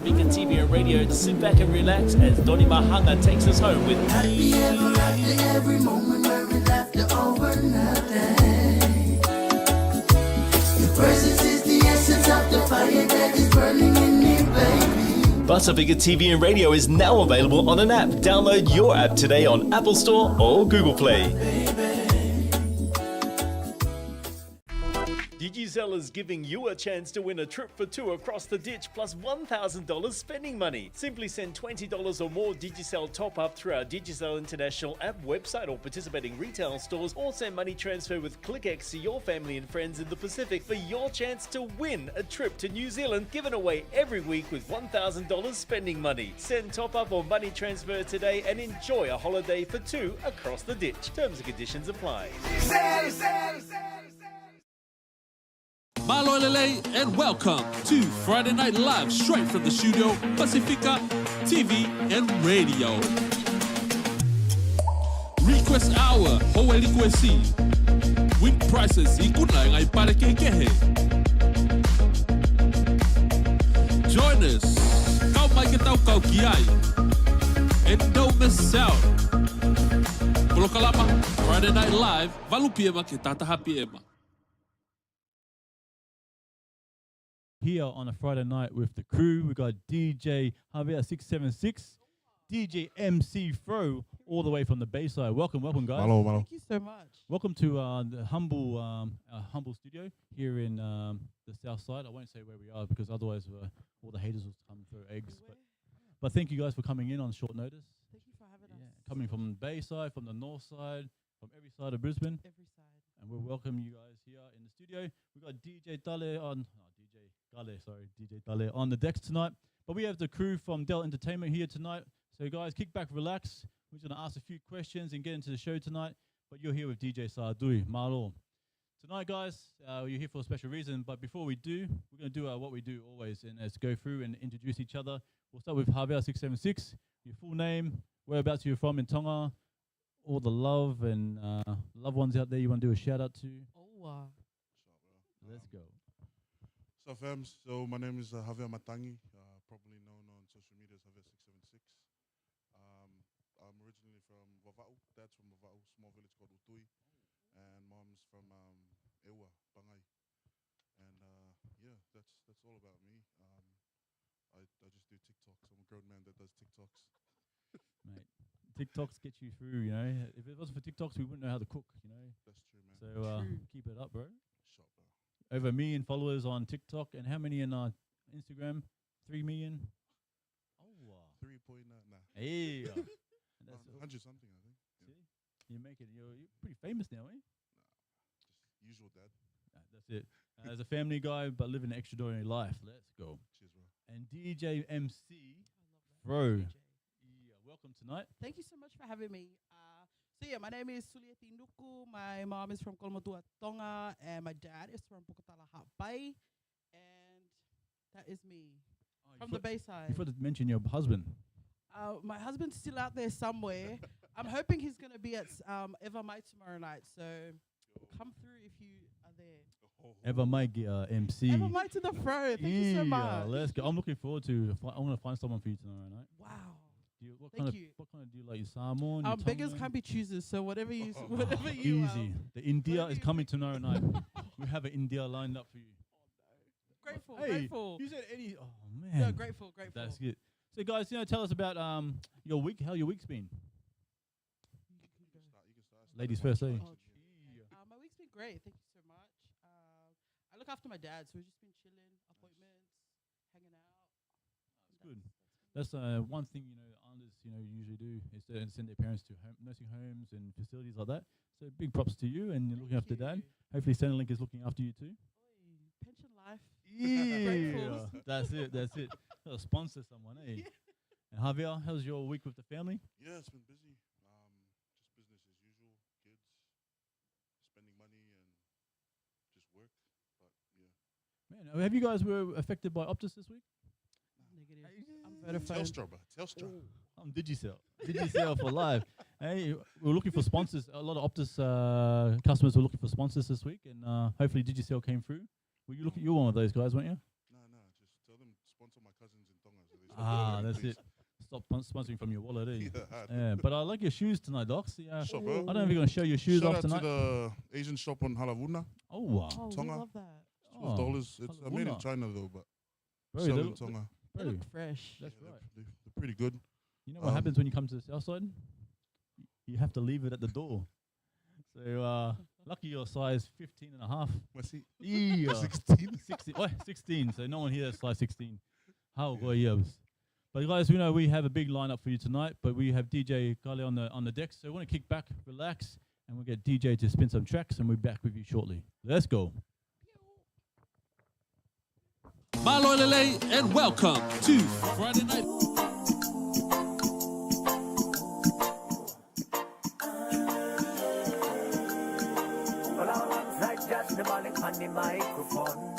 Pasifika TV and radio, sit back and relax as Doni Mahanga takes us home with Happy ever after every moment where we laughed over nothing. Your presence is the essence of the fire that is burning in me, baby. Pasifika TV and radio is now available on an app. Download your app today on Apple Store or Google Play. Digicel is giving you a chance to win a trip for two across the ditch plus $1,000 spending money. Simply send $20 or more Digicel top-up through our Digicel International app, website or participating retail stores, or send money transfer with ClickX to your family and friends in the Pacific for your chance to win a trip to New Zealand given away every week with $1,000 spending money. Send top-up or money transfer today and enjoy a holiday for two across the ditch. Terms and conditions apply. Malo Lele, and welcome to Friday Night Live, straight from the studio, Pasifika TV and radio. Request hour, hoe requesti. Win prices, ikut na ngai pare kekehe. Join us, kau mai ke tau kau kiai. And don't miss out. Polo kalama, Friday Night Live, valupi ema ke tata happy ema. Here on a Friday night with the crew, we got DJ Javier 676, DJ MC Fro, all the way from the Bayside. Welcome, guys. Hello. Thank you so much. Welcome to the humble studio here in the South Side. I won't say where we are because otherwise all the haters will come throw eggs. But thank you guys for coming in on short notice. Thank you for having us. Coming from the Bayside, from the North Side, from every side of Brisbane. Every side. And we'll welcome you guys here in the studio. We got DJ Delle on the decks tonight. But we have the crew from Delle Entertainment here tonight. So guys, kick back, relax. We're just gonna ask a few questions and get into the show tonight. But you're here with DJ Satui, Malo. Tonight, guys, you're here for a special reason. But before we do, we're gonna do what we do always, and let's go through and introduce each other. We'll start with Javier 676. Your full name, whereabouts you're from in Tonga, all the love and loved ones out there you want to do a shout out to. Let's go. So fam, so my name is Javier Matangi, probably known on social media as Javier676. I'm originally from Vava'u. Dad's from Vava'u, small village called Utui, and mom's from Iloa, Bangai. And yeah, that's all about me. I just do TikToks. I'm a grown man that does TikToks. Mate, TikToks get you through, you know. If it wasn't for TikToks, we wouldn't know how to cook, you know. That's true, man. So keep it up, bro. Shot, bro. Over 1 million followers on TikTok, and how many in Instagram? 3 million. Oh, wow. 3.9. Nah. Hey, that's 100 something, I think. See, you're pretty famous now, eh? Just usual dad. That's it. As a family guy, but living an extraordinary life. Let's go. Cheers, bro. And DJ MC, bro. Yeah, welcome tonight. Thank you so much for having me. So yeah, my name is Suli Nuku. My mom is from Kolmatua, Tonga, and my dad is from Pukatala Hapai, and that is me from the Bayside. You forgot to mention your husband. My husband's still out there somewhere. I'm hoping he's going to be at Ever Mai tomorrow night, so come through if you are there. Ever Mike MC. Ever Mai to the front. Thank you so much. Let's go. I'm looking forward to. I want to find someone for you tomorrow night. Wow. What Thank kind you. What kind of do you like? Your Samoan? Beggars can't be choosers, so whatever you easy. The India is coming tomorrow night. We have an India lined up for you. Grateful, hey, grateful. You said any? Oh man. Yeah, grateful. That's good. So guys, tell us about your week. How your week's been? You can start. Ladies first, eh? My week's been great. Thank you so much. I look after my dad, so we've just been chilling, appointments, hanging out. That's good. That's one thing islanders usually do is to send their parents to nursing homes and facilities like that. So big props to you, and you're looking after dad. Hopefully Centrelink is looking after you too. Pension life. Yeah, that's it. Gotta sponsor someone, eh? Yeah. And Javier, how's your week with the family? Yeah, it's been busy. Just business as usual. Kids, spending money, and just work. But yeah. Man, have you guys were affected by Optus this week? Negative. I'm Vodafone. Telstra, bro. Telstra. I'm Digicel for life. Hey, we're looking for sponsors. A lot of Optus customers were looking for sponsors this week, and hopefully Digicel came through. Were you looking? You're one of those guys, weren't you? No. Just tell them sponsor my cousins in Tonga so That's please. it. Stop sponsoring from your wallet, eh? Yeah, But I like your shoes tonight, Docs. Yeah. Shop, I bro. don't know if you're going to show your shoes Shout off out tonight. to the Asian shop on Halavuna. Oh, wow. Oh, we Tonga. love that. $12. It's made in Halavuna. China though, but Bro, sell they in look- Tonga. They bro, look fresh. that's Yeah, right. They're pretty good. You know what happens when you come to the south side? You have to leave it at the door. So, lucky you're size 15 and a half. What's he? Yeah. 16. 16. Oh, 16. So no one here is size 16. How boy yes. But guys, we know we have a big lineup for you tonight, but we have DJ Kale on the deck. So we want to kick back, relax, and we'll get DJ to spin some tracks, and we'll be back with you shortly. Let's go. Malo Lele, and welcome to Friday Night. Just the ball on the microphone.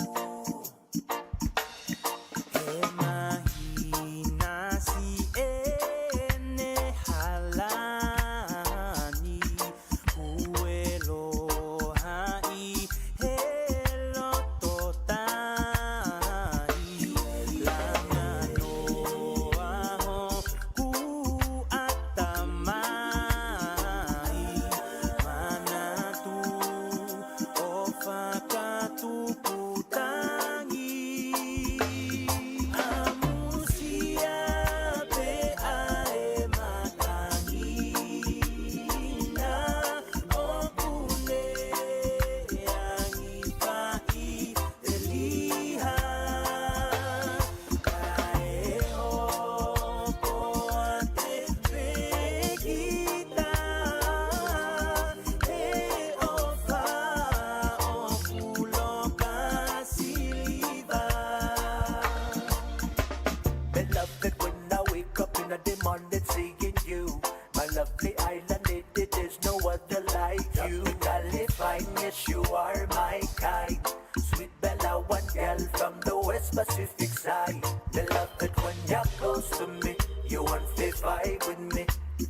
Pacific side. They love it when you're close to me. You want to vibe with me.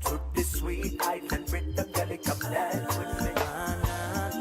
To the sweet island rhythm, girl, come dance with me.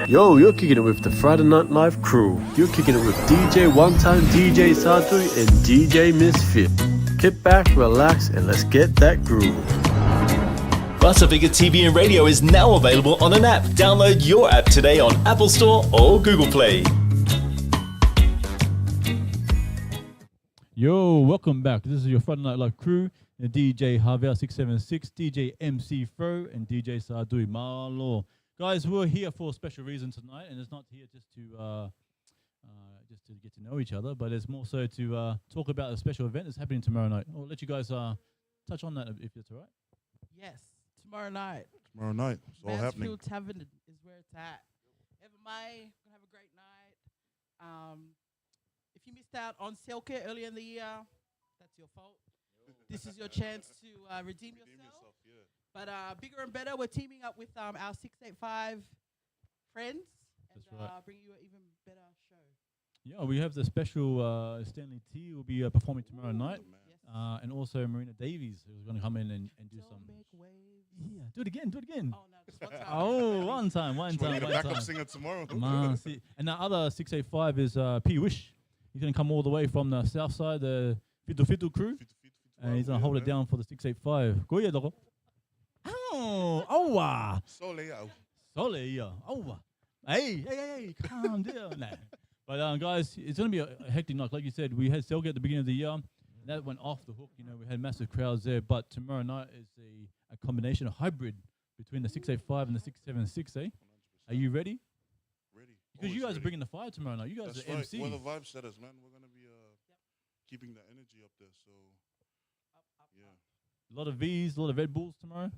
Yo, you're kicking it with the Friday Night Live crew. You're kicking it with DJ One Time, DJ Satui, and DJ Misfit. Kick back, relax, and let's get that groove. Pasifika TV and radio is now available on an app. Download your app today on Apple Store or Google Play. Yo, welcome back. This is your Friday Night Live crew. DJ Javier 676, DJ MC Fro, and DJ Sadui Malo. Guys, we're here for a special reason tonight, and it's not here just to get to know each other, but it's more so to talk about a special event that's happening tomorrow night. I'll let you guys touch on that if it's all right. Yes, tomorrow night. Tomorrow night, it's all happening. Mansfield Tavern is where it's at. Ever May, gonna have a great night. If you missed out on Selke earlier in the year, that's your fault. This is your chance to redeem yourself. Yeah. But bigger and better, we're teaming up with our 685 friends and That's right. bring you an even better show. Yeah, we have the special Stanley T will be performing tomorrow night, Yes. and also Marina Davies who's going to come in and do Don't some. make waves. Yeah, do it again, do it again. Oh, no, just one time. Oh, one time, one Just want time, to one be the backup time. singer tomorrow. Man, see. And the other 685 is P Wish. He's going to come all the way from the south side, the Fitu Fitu crew, and he's going to hold it down for the 685. Go ahead, dog. Oh, wow. Soleil. Solid, yeah. Oh, hey, calm down. Nah. But guys, it's going to be a hectic night. Like you said, we had Selke at the beginning of the year. And that went off the hook. You know, we had massive crowds there. But tomorrow night is a combination, a hybrid between the 685 and the 676, eh? 100%. Are you ready? Ready. Because you guys are bringing the fire tomorrow night. You guys That's are right. MC. We're the vibe setters, man. We're going to be keeping the energy up there. So, yeah. A lot of V's, a lot of Red Bulls tomorrow.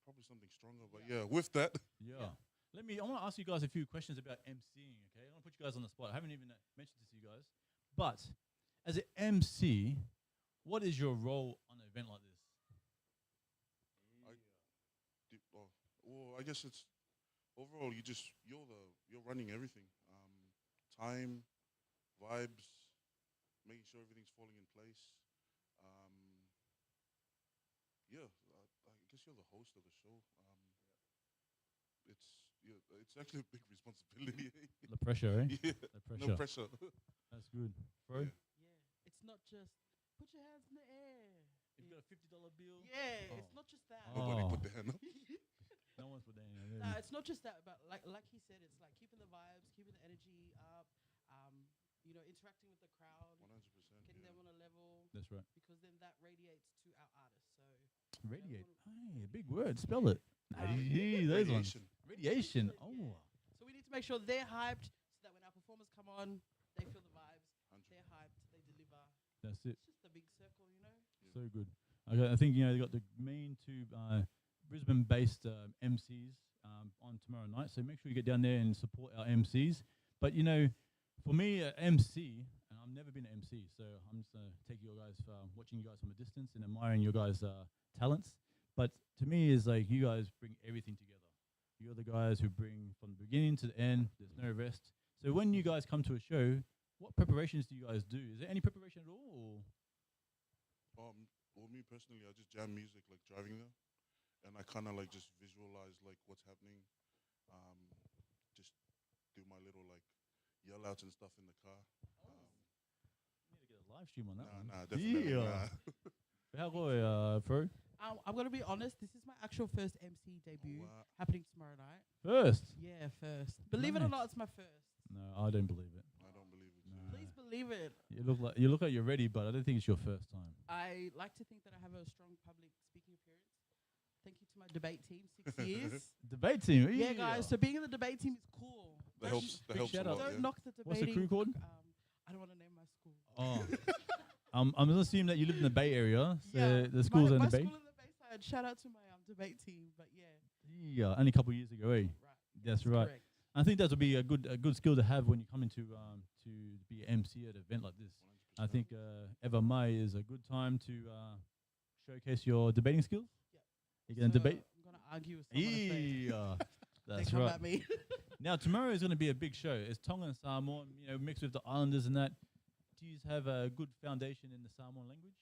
Probably something stronger. But yeah, with that. Yeah. I want to ask you guys a few questions about MCing, okay? I want to put you guys on the spot. I haven't even mentioned this to you guys. But as an MC, what is your role on an event like this? Well, I guess it's overall you're running everything. Time, vibes, making sure everything's falling in place. Yeah, I guess you're the host of the show. It's actually a big responsibility. The pressure, eh? Yeah, The pressure. no pressure. That's good. Bro, Yeah. Yeah, it's not just put your hands in the air. you've got a $50 bill. Yeah, Oh. it's not just that. Nobody Oh. put their hand up. No one's put that in. No, it's not just that, but like he said, it's like keeping the vibes, keeping the energy up, interacting with the crowd, 100%. getting them on a level, That's right. because then that radiates to our artists. So Radiate. Hey, big word. Spell it. Those ones. Radiation. Yeah. Oh. So we need to make sure they're hyped, so that when our performers come on, they feel the vibes. 100%. They're hyped. They deliver. That's it. It's just a big circle, you know. So good. Okay, I think they got the main two Brisbane-based MCs on tomorrow night. So make sure you get down there and support our MCs. But for me, MC, and I've never been an MC, so I'm just gonna take you guys watching you guys from a distance and admiring your guys' talents. But to me, is like you guys bring everything together. You're the guys who bring from the beginning to the end. There's no rest. So when you guys come to a show, what preparations do you guys do? Is there any preparation at all? Well, me personally, I just jam music like driving there, and I kind of like just visualize like what's happening. Just do my little like yell outs and stuff in the car. You need to get a live stream on that one. Nah, definitely. Yeah. Nah. How go, Fro? I'm gonna be honest. This is my actual first MC debut wow. happening tomorrow night. First? Yeah, first. Believe it or Nice. not, it's my first. No, I don't believe it. I don't believe it. Nah. Please believe it. You look like you're ready, but I don't think it's your first time. I like to think that I have a strong public speaking appearance. Thank you to my debate team, 6 years. Debate team. Yeah, guys. So being in the debate team is cool. That helps. That big helps a shout out. lot. Don't Yeah. knock the What's the debating. crew called? I don't want to name my school. Oh. I'm gonna assume that you live in the Bay Area, so Yeah, the schools my in the Bay. school in the Bayside. Shout out to my debate team. But yeah, Yeah, only a couple of years ago, eh? right. That's right. Correct. I think that would be a good skill to have when you come into to be an MC at an event like this. 100%. I think Eva Mai is a good time to showcase your debating skills. Yeah. You're gonna So debate. I'm gonna argue with someone. if they- Yeah, they that's come right. at me. Now tomorrow is going to be a big show. It's Tonga and Samoan, mixed with the islanders and that. Do you have a good foundation in the Samoan language?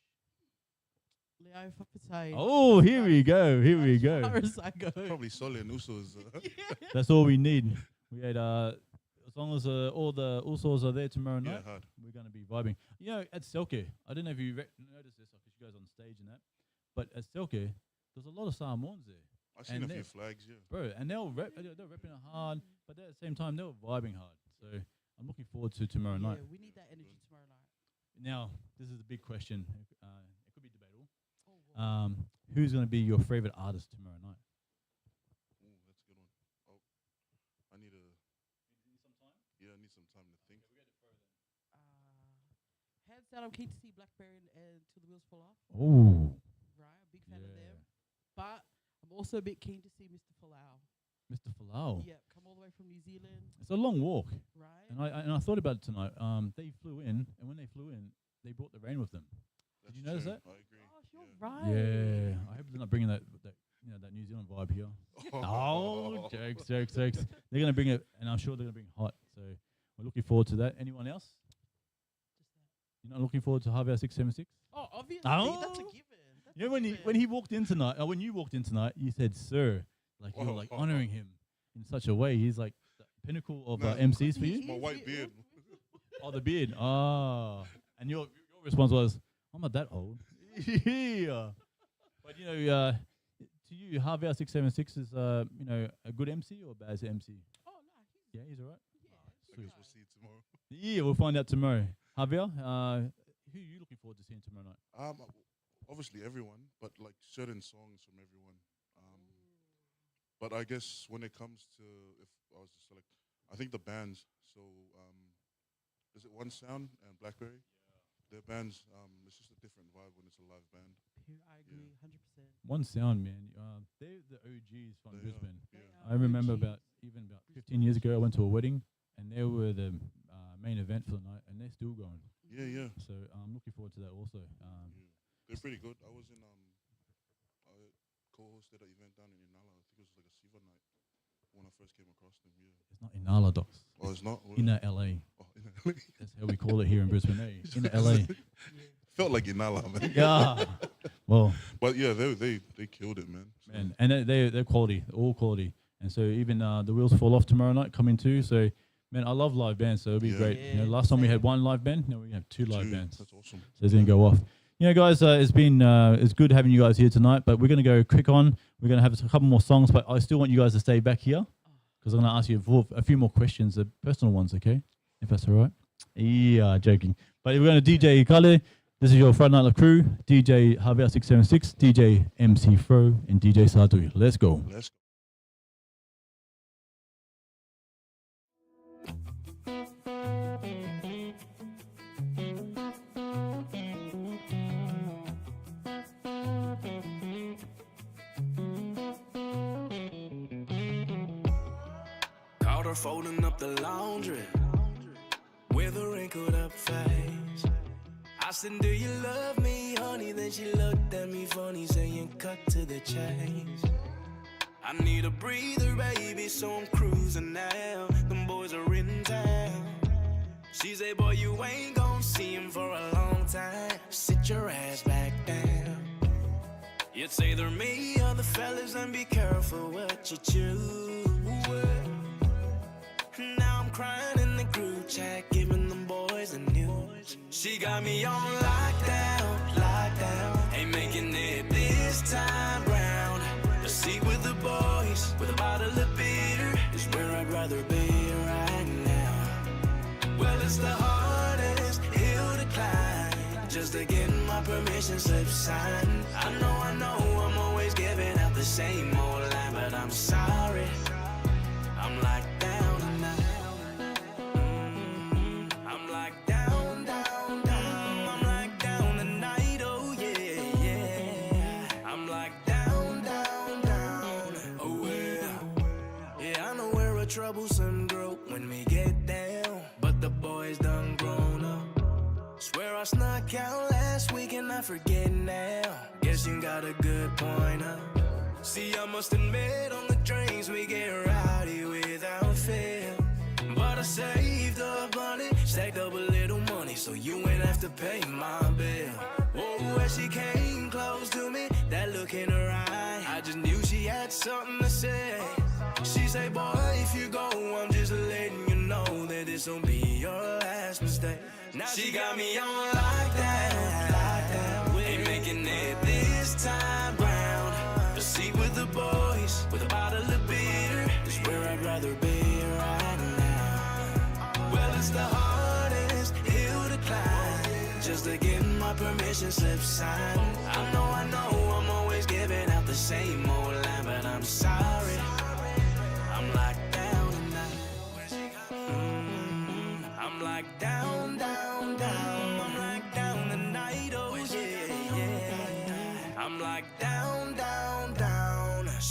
Leo Fapatai. Oh, here we go. Here we As go. far as I go. Probably Soli and Usos. That's all we need. We had as long as all the Usos are there tomorrow Yeah, night, hard. we're going to be vibing. At Selke, I don't know if you noticed this because you guys on stage and that, but at Selke, there's a lot of Samoans there. I've seen And a few they're- flags, yeah. Bro, and they're repping it hard, but at the same time, they're vibing hard. So I'm looking forward to tomorrow Yeah, night. we need that energy tomorrow night. Now, this is a big question. It could be debatable. Oh, wow. Who's going to be your favorite artist tomorrow night? Ooh, that's a good one. Oh, I need some time. Yeah, I need some time to think. hands down, I'm keen to see Blackberry and To the Wheels Fall Off. Oh, Right, big fan of them. But I'm also a bit keen to see Mr. Folau. Mr. Folau. Yeah, come all the way from New Zealand. It's a long walk, Right. and I thought about it tonight. They flew in, and when they flew in, they brought the rain with them. Did you notice that? I agree. Gosh, you're Yeah. right. Yeah, I hope they're not bringing that that New Zealand vibe here. Oh, jokes. They're gonna bring it, and I'm sure they're gonna bring hot. So we're looking forward to that. Anyone else? You're not looking forward to Harvey 676? Oh, obviously. Oh. That's a given. That's You know a when given. he walked in tonight, when you walked in tonight, you said, "Sir," like you were like honoring him in such a way. He's like the pinnacle of No, MCs for he you. is My white beard. Oh, the beard. Ah, and your response was, "I'm not that old." Yeah. But you know, to you, Harvey 676 is a good MC or a bad MC? Oh, no. Yeah, he's alright. I guess we'll see you tomorrow. Yeah, we'll find out tomorrow. Javier, who are you looking forward to seeing tomorrow night? Obviously everyone, but like certain songs from everyone. But I guess when it comes to, if I was to select, I think the bands. So is it One Sound and Blackberry? Their bands. It's just a different vibe when it's a live band. I agree, 100%. One Sound, man. They're the OGs from They are, Brisbane. yeah. I remember about 15 years ago, I went to a wedding, and they were the main event for the night, and they're still going. Yeah. So I'm looking forward to that also. Yeah. They're pretty good. I was in I co-hosted an event down in Inala. I think it was like a Siva night when I first came across them. Yeah. It's not Inala, Docs. Oh, it's not. What Inner LA. Oh, Inala. That's how we call it here in Brisbane. Inner LA. Felt like Inala, man. Yeah. Well, But yeah, they killed it, man. So and they're quality, all quality. And so even the Wheels Fall Off tomorrow night coming too. So man, I love live bands, so it'll be Yeah. great. You know, last time we had one live band, now we have two live bands. That's awesome. So it's gonna go off. You know, guys, it's good having you guys here tonight. But we're gonna go quick on. We're gonna have a couple more songs, but I still want you guys to stay back here because I'm gonna ask you a few more questions, personal ones, okay? If that's all right. Yeah, joking. But we're gonna DJ Kale. This is your Friday Night Live crew, DJ Javier 676, DJ MC Fro, and DJ Satui. Let's go. Let's go. Caught her folding up the laundry with a wrinkled up face. I said, do you love me, honey? Then she looked at me funny, saying, cut to the chase. I need a breather, baby, so I'm cruising now. Them boys are in town. She say, boy, you ain't gon' see him for a long time. Sit your ass back down. You'd say they're me, other fellas, and be careful what you choose. Now I'm crying in the group chat, giving them boys the news. She got me on lockdown. Ain't making it this time round. A seat with the boys, with a bottle of beer, is where I'd rather be right now. Well, it's the hardest hill to climb, just to get my permission slip signed. I know, I'm always giving out the same old line, but I'm sorry, I'm locked down tonight. I'm locked down. I'm locked down tonight, oh yeah. I'm locked down. Oh well. Yeah, I know we're a troublesome group when we get down, but the boys done grown up. Swear I snuck out last week and I forget now. Guess you got a good point, huh? See, I must admit on the trains we get rowdy without fail. But I saved up money, stacked up a little money, so you ain't have to pay my bill. Whoa, as she came close to me, that look in her eye, I just knew she had something to say. She say, boy, if you go, I'm just letting you know that this won't be your last mistake. Now she got me on lockdown. Ain't making it this time round. A seat with the boys, with a bottle of beer, is where I'd rather be right now. Well, it's the hardest hill to climb, just to get my permission slip signed. I know, I'm always giving out the same old line, but I'm sorry, I'm locked down tonight. I'm locked down. I'm locked down.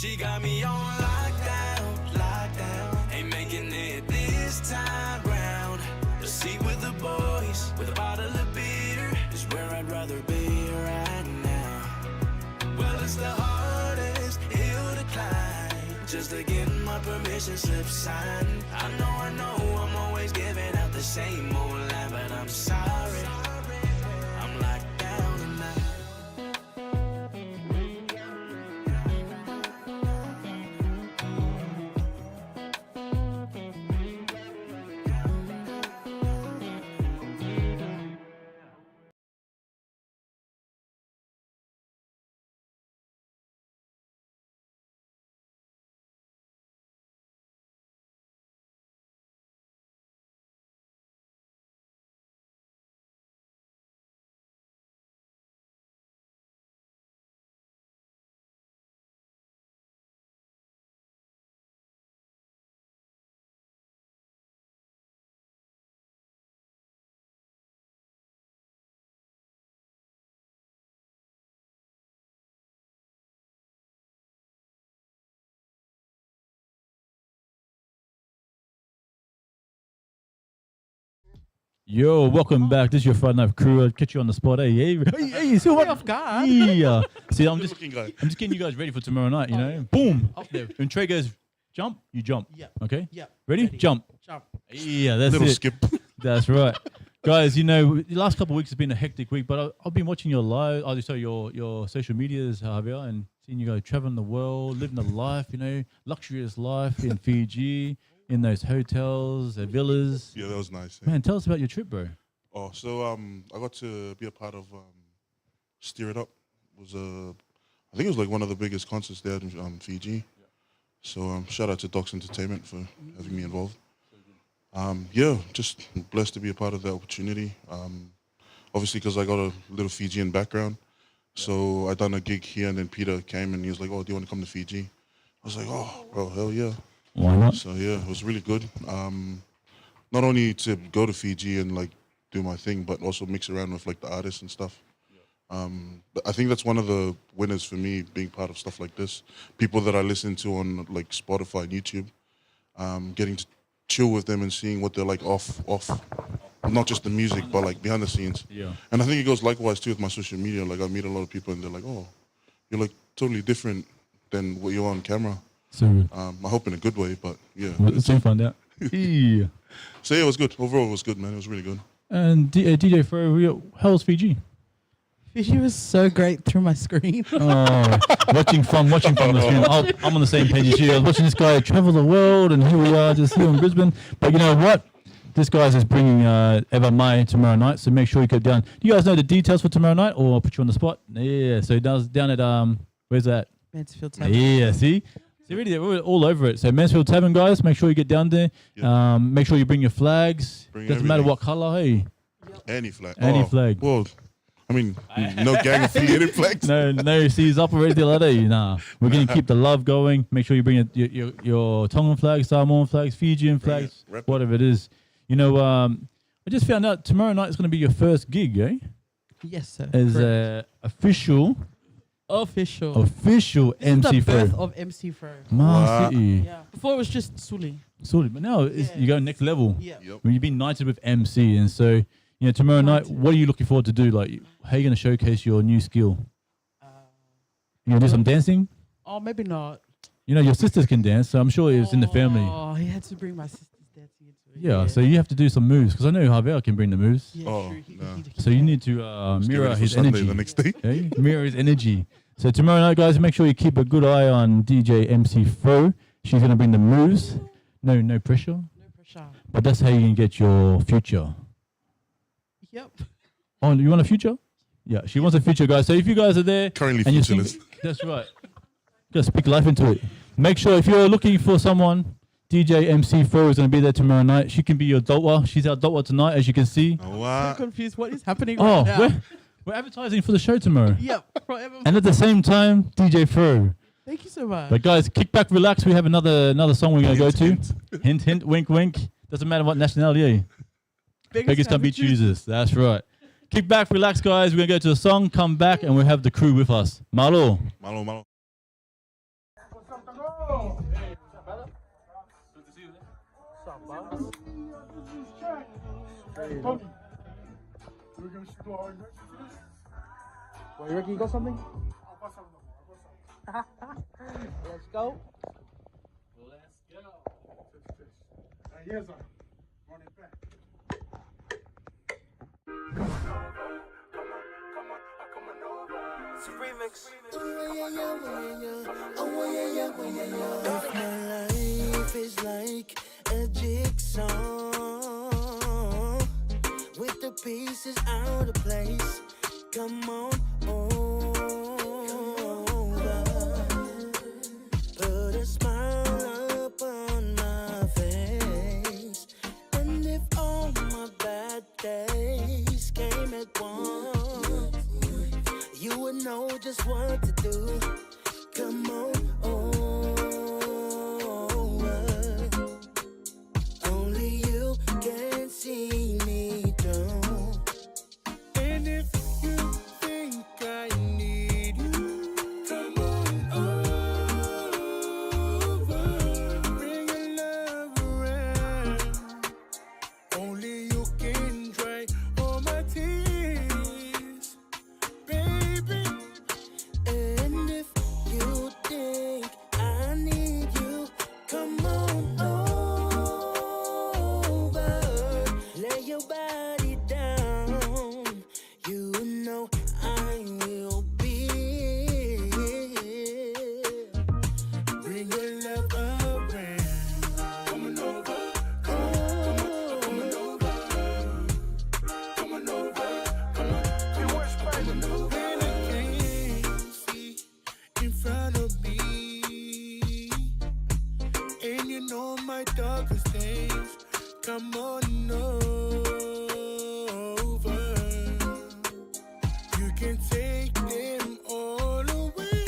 She got me on lockdown, lockdown. Ain't making it this time round. A seat with the boys, with a bottle of beer, is where I'd rather be right now. Well, it's the hardest hill to climb, just to get my permission slip signed. I know, I'm always giving out the same old line, but I'm sorry. I'm locked down tonight. Yo, welcome back. This is your Friday Night Crew. I'll catch you on the spot. Hey, so what? Off guard. Yeah. See, I'm just Looking guy. getting you guys ready for tomorrow night, you know? Boom. Up there. When Trey goes, jump, you jump. Yeah. Okay? Yeah. Ready? Jump. Jump. Yeah, that's Little it. skip. That's right. Guys, you know, the last couple of weeks has been a hectic week, but I've been watching your live, your social medias, Javier, and seeing you guys traveling the world, living the life, you know, luxurious life in Fiji, in those hotels, villas. Yeah, that was nice. Yeah. Man, tell us about your trip, bro. Oh, so I got to be a part of Steer It Up. It was I think it was like one of the biggest concerts there in Fiji. So shout out to Docs Entertainment for having me involved. Yeah, just blessed to be a part of that opportunity. Obviously, because I got a little Fijian background. So I done a gig here, and then Peter came and he was like, "Oh, do you want to come to Fiji?" I was like, "Oh, bro, hell yeah!" Why not? So yeah, it was really good. Not only to go to Fiji and like do my thing, but also mix around with like the artists and stuff. I think that's one of the winners for me, being part of stuff like this. People that I listen to on like Spotify and YouTube, getting to chill with them and seeing what they're like off, not just the music, but like behind the scenes. Yeah. And I think it goes likewise too with my social media. Like I meet a lot of people and they're like, "Oh, you're like totally different than what you are on camera." So good. I hope in a good way, but yeah. Let's soon find out. Yeah. So yeah, it was good. Overall, it was good, man. It was really good. And DJ Fro, how was Fiji? Fiji was so great through my screen. Oh, watching from the screen. I'm on the same page as you. I was watching this guy travel the world, and here we are, just here in Brisbane. But you know what? This guy's is bringing Eva Mai tomorrow night, so make sure you go down. Do you guys know the details for tomorrow night, or I'll put you on the spot? Yeah, so down at where's that? Mansfield Tavern. Yeah, see? So really, we're all over it. So Mansfield Tavern, guys, make sure you get down there. Yeah. Make sure you bring your flags. Bring Doesn't matter everything. what color, hey. Any flag. Any flag. Well, I mean, no gang affiliated flags. No C's up or anything like that. Nah, we're going to keep the love going. Make sure you bring your Tongan flags, Samoan flags, Fijian Bring flags, it. Rep it. whatever it is. You know, I just found out tomorrow night is going to be your first gig, eh? Yes, sir. As Correct. official Official. MC the birth Fro. of MC Fro. Man City. Yeah. Before it was just Suli. Sorry, but now you're going next level. Yeah. Yep. When you've been knighted with MC, and so you know tomorrow night, what are you looking forward to do? Like, how are you going to showcase your new skill? You gonna do some dancing? Oh, maybe not. You know your sisters can dance, so I'm sure it's in the family. Oh, he had to bring my sister's dancing into it. Yeah, so you have to do some moves because I know Javier can bring the moves. Yeah, Oh, true. no. So you need to Just get mirror ready for his Sunday energy. the next day. Okay? Mirror his energy. So tomorrow night, guys, make sure you keep a good eye on DJ MC Fro. She's gonna bring the moves. No pressure. No pressure. But that's how you can get your future. Yep. Oh, you want a future? Yeah, she wants a future, guys. So if you guys are there, Currently and you featureless. that's right. Gotta speak life into it. Make sure if you're looking for someone, DJ MC Fro is gonna be there tomorrow night. She can be your dotwa. She's our dotwa tonight, as you can see. Oh, I'm wow. confused. What is happening Oh, right now? we're advertising for the show tomorrow. Yep. Forever. And at the same time, DJ Fro. Thank you so much. But guys, kick back, relax. We have another song we're gonna go to. Hint, Hint, hint, wink, wink. Doesn't matter what nationality. Eh? Beggars can't be choosers. That's right. Kick back, relax, guys. We're gonna go to the song, come back, and we have the crew with us. Malo. Malo, malo. Tony, we're going to do our emergency. Well, you reckon you got something? I'll pass out the Let's go. Let's go. Here's our running back. It's a remix. If my life is like a jigsaw with the pieces out of place, come on over. Put a smile upon my face, and if all my bad days came at once, you would know just what to do. Come on over. Only you can see me through. And if you think I need you, come on over. Bring your love around. Only you can dry all my tears, baby. And if you think I need you, come on over. Lay your body down. You know I will be here. Bring your love around. Coming over. Coming over. Coming over. Coming over. When I can't see in front of me, and you know my darkest days, come on over. You can take them all away,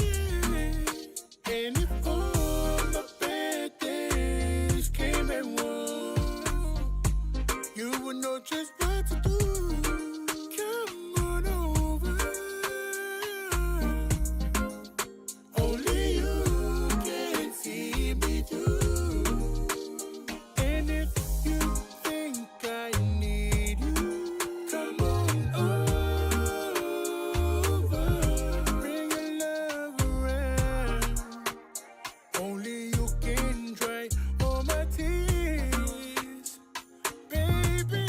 and if all my bad days came at once, you would know just what to do. Come on over. Only you can see me through. And if you think I need you, come on over. Bring your love around. Only you can dry all my tears, baby.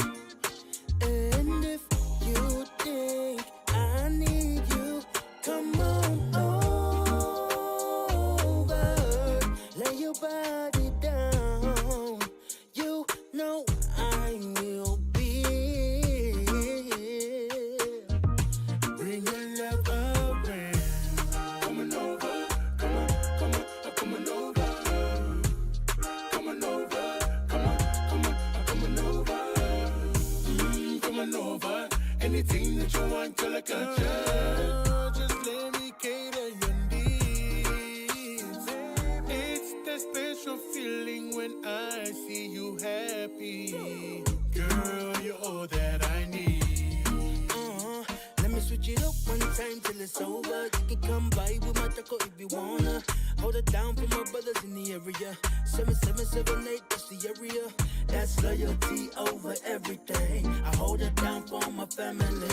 And if you think I need you, come on over. Lay your body down. You know I will be here. Bring your love around. Coming over. Coming over. Coming over. Coming over. Coming over. Anything that you want, till I got you. Just let me cater your needs. It's that special feeling when I see you happy. Girl, you're all that I need. Let me switch it up one time till it's over. You can come by with my taco if you wanna. Hold it down for my brothers in the area. 7778, that's the area. That's loyalty over everything. I hold it down for my family.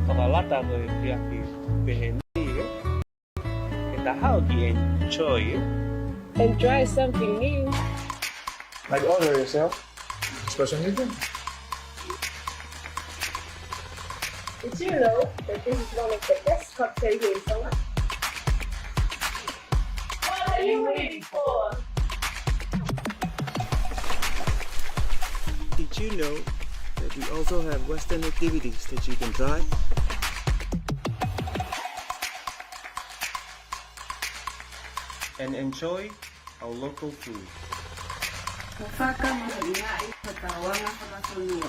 Pakalata ko yung PND. And how do you enjoy it? And try something new. Like order yourself. Special anything? Did you know that this is one of the best cocktail here in Seoul? What are you waiting for? Did you know that we also have Western activities that you can try? And enjoy our local food. Mufaka mga pagkawanga sa masulua.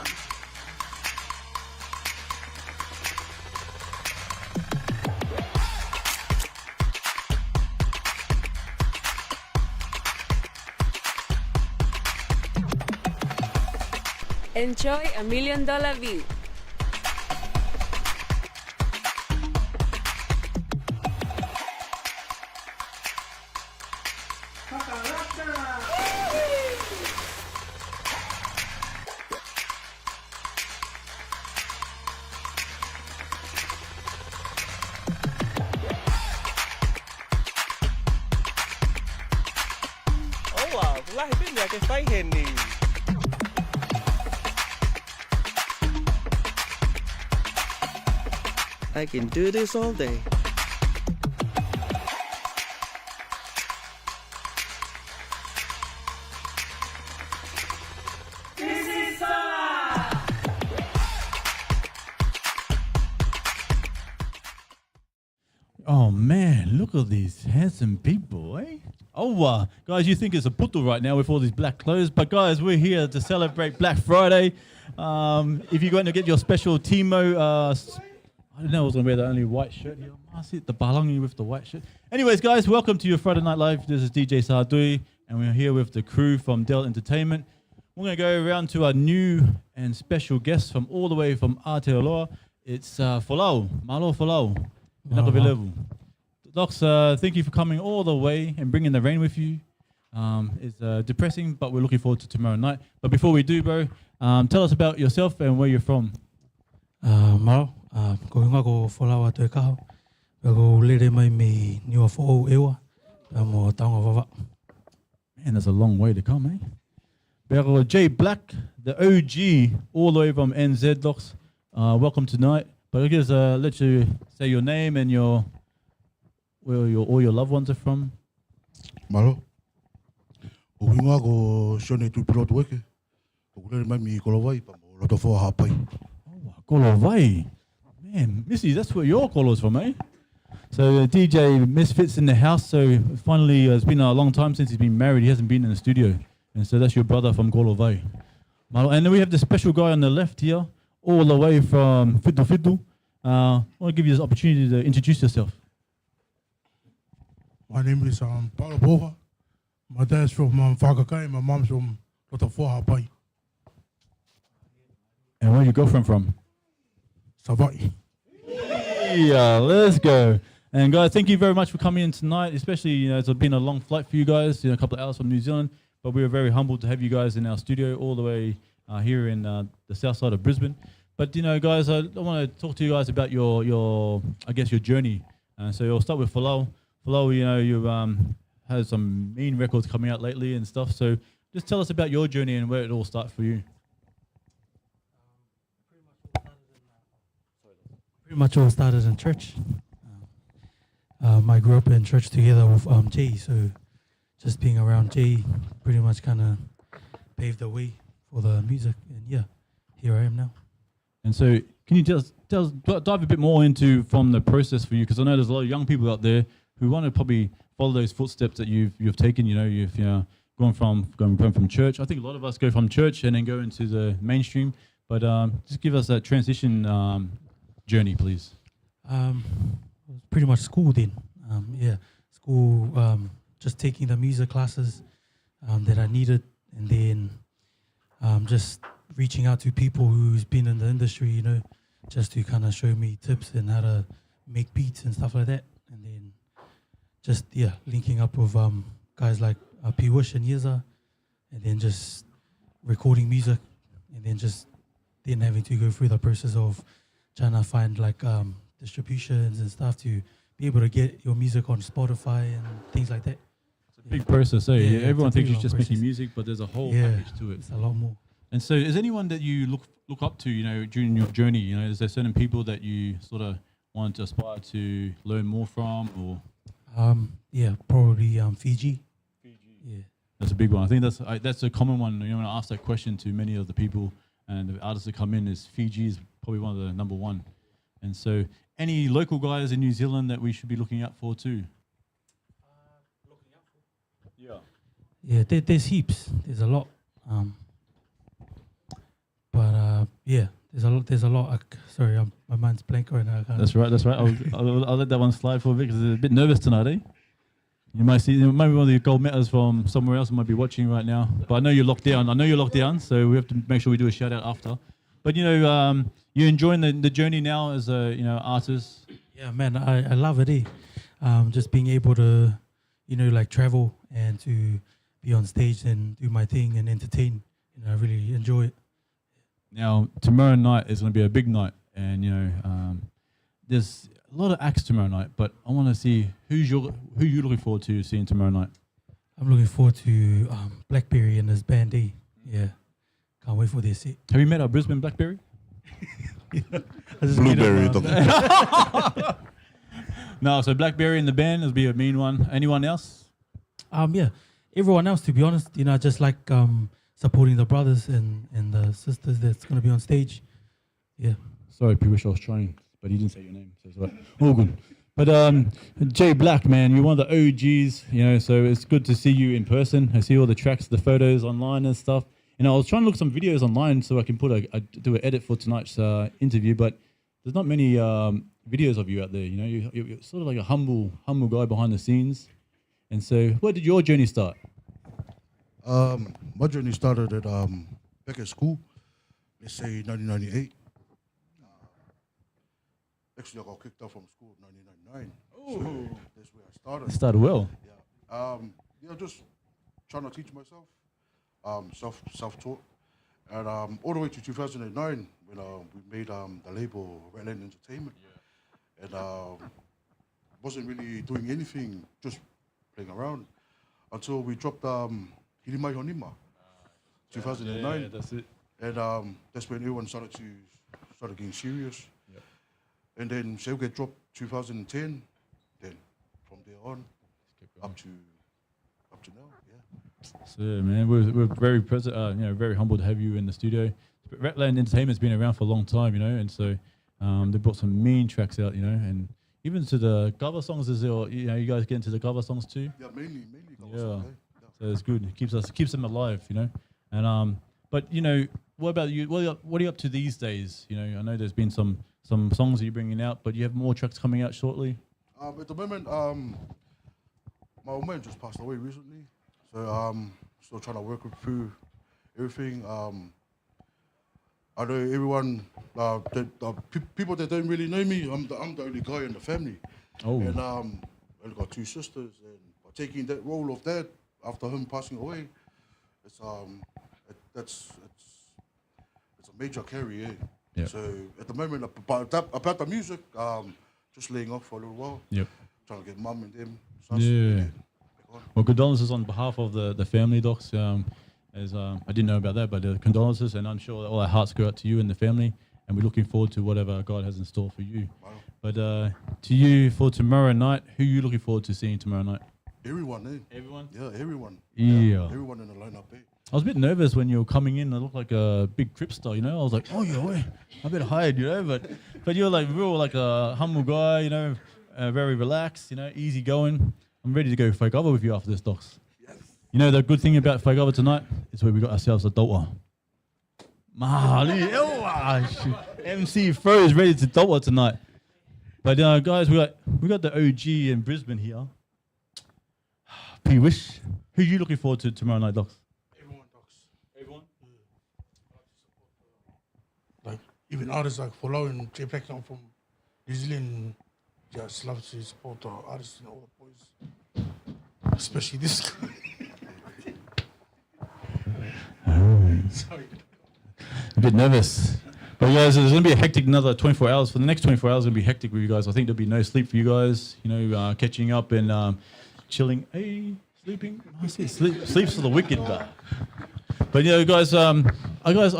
Enjoy $1 million view. Olá, lahipin ya ke sai heni. I can do this all day. Oh man, look at these handsome people, eh? Oh, guys, you think it's a putu right now with all these black clothes, but guys, we're here to celebrate Black Friday. If you're going to get your special Timo, I don't know, I was going to wear the only white shirt here. I see the balangi with the white shirt. Anyways, guys, welcome to your Friday Night Live. This is DJ Satui, and we're here with the crew from Delle Entertainment. We're going to go around to our new and special guests from all the way from Aotearoa. It's Folau, Malo Folau. Docs, thank you for coming all the way and bringing the rain with you. It's depressing, but we're looking forward to tomorrow night. But before we do, bro, tell us about yourself and where you're from. Maro, ko hinga ko Folau atu e kaho. Ko lere mai me niwa Folau ewa. Mo taonga wawa. Man, that's a long way to come, eh? Pero J Black, the OG, all the way from NZ, Docs. Welcome tonight. But I guess let you say your name and where all your loved ones are from. Malo. O hinga ko shone tu piloto weke. Ko lere mai mi kolovai pa mo loto fo hapai. Kolovai. Man, Missy, that's where your colour's from, eh? So DJ Misfits in the house. So finally, it's been a long time since he's been married. He hasn't been in the studio. And so that's your brother from Kolovai. And then we have the special guy on the left here, all the way from Fidu Fidu. I want to give you this opportunity to introduce yourself. My name is Pago Bova. My dad's from Whakakai, my mom's from Rotofohapai. And where's your girlfriend from? Savai. Yeah, let's go. And guys, thank you very much for coming in tonight, especially, it's been a long flight for you guys, a couple of hours from New Zealand, but we are very humbled to have you guys in our studio all the way here in the south side of Brisbane. But, guys, I want to talk to you guys about your I guess, your journey. So you'll start with Folau. Folau, you've had some mean records coming out lately and stuff. So just tell us about your journey and where it all started for you. Pretty much all started in church. I grew up in church together with Jay, so just being around Jay pretty much kind of paved the way for the music. And yeah, here I am now. And so, can you just dive a bit more into from the process for you? Because I know there's a lot of young people out there who want to probably follow those footsteps that you've taken. You've gone from church. I think a lot of us go from church and then go into the mainstream. But just give us that transition journey, please. Pretty much school then. School. Just taking the music classes that I needed, and then just reaching out to people who's been in the industry, just to kind of show me tips and how to make beats and stuff like that. And then just, linking up with guys like P. Wish and Yeza, and then just recording music, and then having to go through the process of trying to find distributions and stuff to be able to get your music on Spotify and things like that. It's a big process, eh? Everyone thinks you're just making music, but there's a whole package to it. It's a lot more. And so, is anyone that you look up to, during your journey? Is there certain people that you sort of want to aspire to learn more from, or? Probably Fiji. Yeah, that's a big one. I think that's a common one. When I ask that question to many of the people and the artists that come in, is Fiji is probably one of the number one. And so, any local guys in New Zealand that we should be looking out for too? Yeah, there's heaps. There's a lot. There's a lot. Sorry, my mind's blank right now. That's right. I'll let that one slide for a bit because I'm a bit nervous tonight, eh? You might see maybe one of the gold medals from somewhere else who might be watching right now. But I know you're locked down. So we have to make sure we do a shout out after. But you're enjoying the journey now as a artist. Yeah, man, I love it. Just being able to like travel and to be on stage and do my thing and entertain. I really enjoy it. Now, tomorrow night is going to be a big night, and there's a lot of acts tomorrow night. But I want to see who you looking forward to seeing tomorrow night. I'm looking forward to Blackberry and his band D. Yeah, can't wait for their set. Have you met our Brisbane Blackberry? Blueberry. No, so Blackberry in the band will be a mean one. Anyone else? Yeah, everyone else. To be honest, I just like supporting the brothers and the sisters that's going to be on stage. Yeah. Sorry, I wish I was trying, but he didn't say your name, so it's all right. All good. But Jay Black, man, you're one of the OGs, so it's good to see you in person. I see all the tracks, the photos online and stuff. I was trying to look some videos online so I can do an edit for tonight's interview, but there's not many videos of you out there. You're sort of like a humble guy behind the scenes. And so, where did your journey start? My journey started at back at school. Let's say 1998. Actually, I got kicked out from school in 1999. So that's where I started. Started well. Yeah. Just trying to teach myself. Self-taught, and all the way to 2009 when we made the label Redland Entertainment, and wasn't really doing anything, just playing around until we dropped Hirimai Honima, 2009. Yeah, that's it. And that's when everyone started getting serious. Yep. And then Seoul get dropped 2010. Then from there on, up to now. So man, we're very very humbled to have you in the studio. Redland Entertainment's been around for a long time, and so they brought some mean tracks out, and even to the cover songs. You guys get into the cover songs too. Yeah, mainly cover songs. So it's good. It keeps them alive, And but what about you? What are you up to these days? I know there's been some songs that you're bringing out, but you have more tracks coming out shortly. At the moment, my old man just passed away recently. So still trying to work through everything. I know everyone, people that don't really know me, I'm the only guy in the family. Oh. And I only got two sisters, and by taking that role of dad after him passing away, it's a major carry. Yep. So at the moment, about the music, just laying off for a little while. Yep. Trying to get mum and them. Yeah. Well, condolences on behalf of the family, docs. As I didn't know about that, but condolences, and I'm sure that all our hearts go out to you and the family, and we're looking forward to whatever God has in store for you. Wow. But to you for tomorrow night, who are you looking forward to seeing tomorrow night? Everyone, Everyone? Yeah, everyone. Yeah. Everyone in the lineup, I was a bit nervous when you were coming in. I looked like a big Crip star, I was like, oh, yeah, I better hide, But you're like real, like a humble guy, very relaxed, easy going. I'm ready to go Whaikawa with you after this, docs. Yes. The good thing about Whaikawa tonight is where we got ourselves a daughter. MC Fro is ready to daughter tonight. But guys, we got the OG in Brisbane here. P-Wish. Who are you looking forward to tomorrow night, docs? Everyone, docs. Everyone? Like even artists like Folau and Trei from New Zealand. Just love to support the artists and all the boys, especially this guy. Sorry. A bit nervous. But guys, there's going to be a hectic another 24 hours. For the next 24 hours, it's going to be hectic with you guys. I think there'll be no sleep for you guys, catching up and chilling. Hey, sleeping? Sleep's for the wicked. But guys, I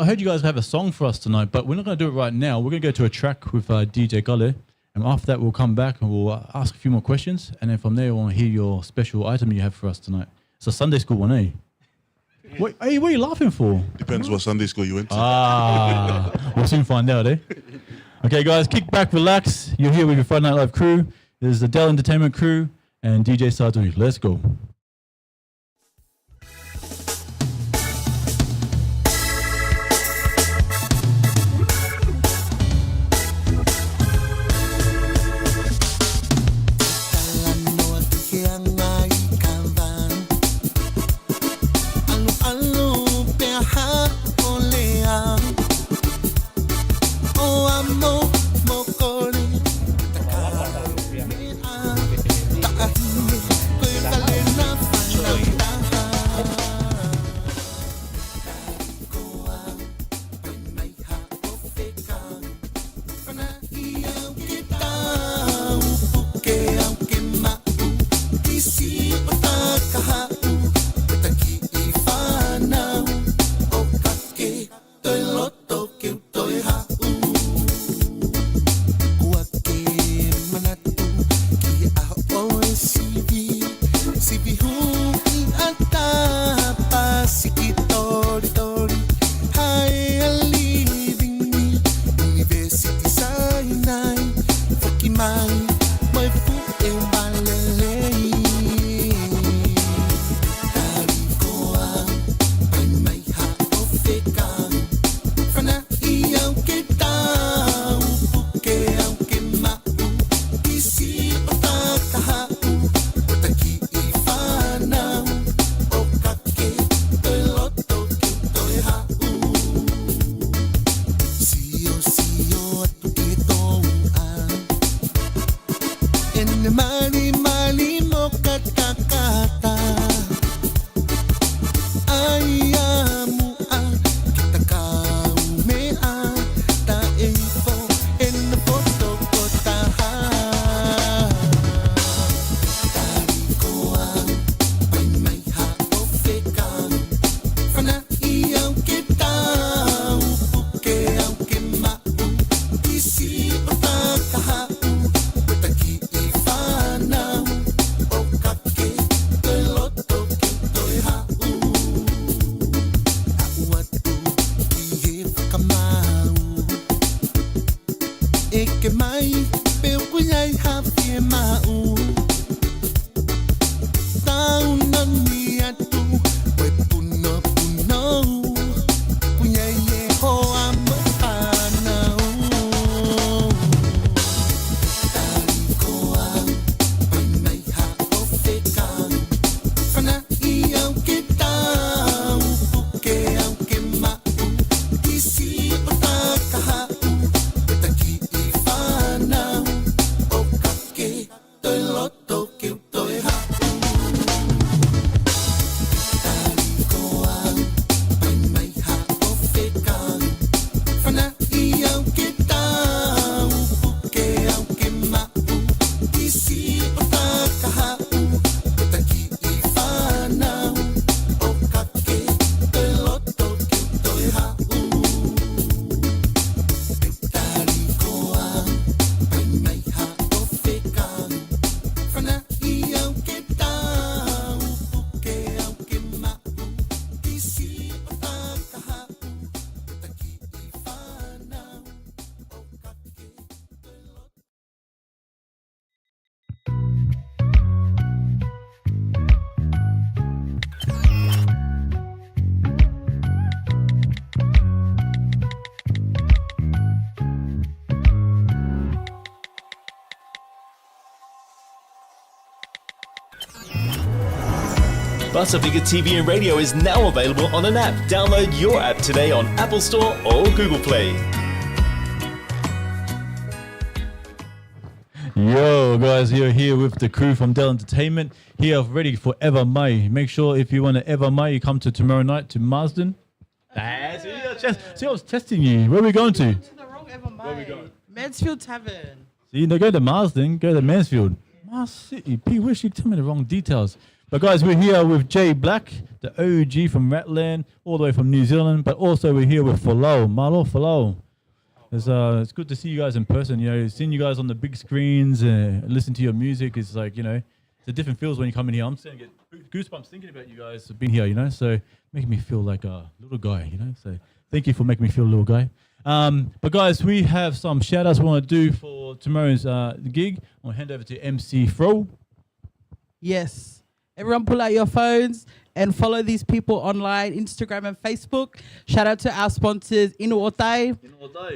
heard you guys have a song for us tonight, but we're not going to do it right now. We're going to go to a track with DJ Delle. And after that, we'll come back and we'll ask a few more questions. And then from there, we'll hear your special item you have for us tonight. It's a Sunday school one, eh? What are you laughing for? Depends what Sunday school you went to. We'll soon find out, eh? Okay, guys, kick back, relax. You're here with your Friday Night Live crew. There's the Delle Entertainment crew and DJ Satui. Let's go. Mokoli, kuki ata pasikitori tori hai living me university sai Fakimai, my foot in Ballet. Tarikoa, by my heart of Feka. Fana iau ke tau, puke au ke mau. Isi o takahau, o taki I whanau. O kake, toi loto ki toi hau. Sio atu ke tau a. En mali mali mo katakata ayamu a kita kau me a ta efo en foto kota ha tarikoa pai mai ha o feka fana iau ke tau puke au ke mau isi o takahau Taki I whanau o kake toi loto ki toi hau Au atu I he whakamau E ke mai peo kuiai hawhi e mau Tau nani atu Koe puno puno Kuiai e hoa mo whanau Tarikoa, pai mai ha o Feka. Fana iau ke tau, puke au ke mau. Isi o takahau, e taki I whanau. O kake, toi loto ke toi hau. Tarikoa, pai mai ha o Feka. Fana iau ke tau, puke au ke mau. Isi o takahau, o taki I whanau. O kake, toi loto ke toi hau. Tarikoa, pai mai ha o Feka. Fana iau ke tau, puke au ke mau. Isi o takahau, o taki I whanau. O kake, toi loto. Pasifika TV and radio is now available on an app. Download your app today on Apple Store or Google Play. Yo, guys, you're here with the crew from Delle Entertainment, here ready for Ever May. Make sure if you want to Ever May, you come to tomorrow night to Marsden. That's it. See, I was testing you. Where are we going to? To the wrong Ever May. Where we going? Mansfield Tavern. See, no, go to Marsden, go to Mansfield. Mars City. P, wish you tell me the wrong details. But guys, we're here with Jay Black, the OG from Ratland, all the way from New Zealand. But also we're here with Folau, Malo Folau. It's good to see you guys in person. You know, seeing you guys on the big screens and listen to your music is like, you know, it's a different feels when you come in here. I'm starting to get goosebumps thinking about you guys being here, you know. So making me feel like a little guy, you know. So thank you for making me feel a little guy. But guys, we have some shout outs we want to do for tomorrow's gig. I'll hand over to MC Fro. Yes. Everyone pull out your phones and follow these people online, Instagram and Facebook. Shout out to our sponsors, Inu Otai.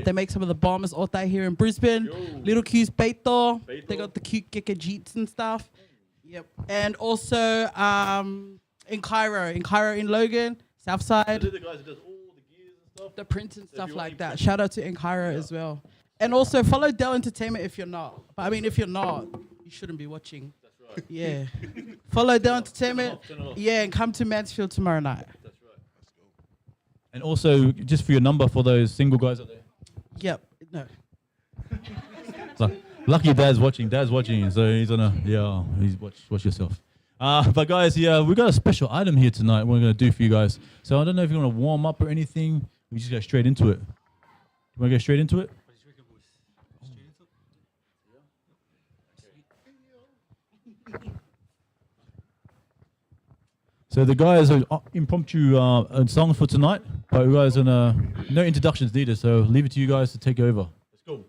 They make some of the bombest otai here in Brisbane. Yo. Little Q's Beito. They got the cute Kika Jeets and stuff. Yep. And also in Cairo in Logan, Southside. The guys who does all the gears and stuff. The prints and stuff like that. Shout out to in Cairo as well. And also follow Delle Entertainment if you're not. But I mean, if you're not, you shouldn't be watching. Right. Yeah. Follow Delle Entertainment. Yeah, and come to Mansfield tomorrow night. That's right. Let's go. And also, just for your number for those single guys out there. Yep. No. So, lucky Dad's watching, so he's on he's watch yourself. But guys, yeah, we got a special item here tonight we're going to do for you guys. So I don't know if you want to warm up or anything. We just go straight into it. You want to go straight into it? So the guys are impromptu songs for tonight, but you guys are no introductions needed. So leave it to you guys to take over. Let's go.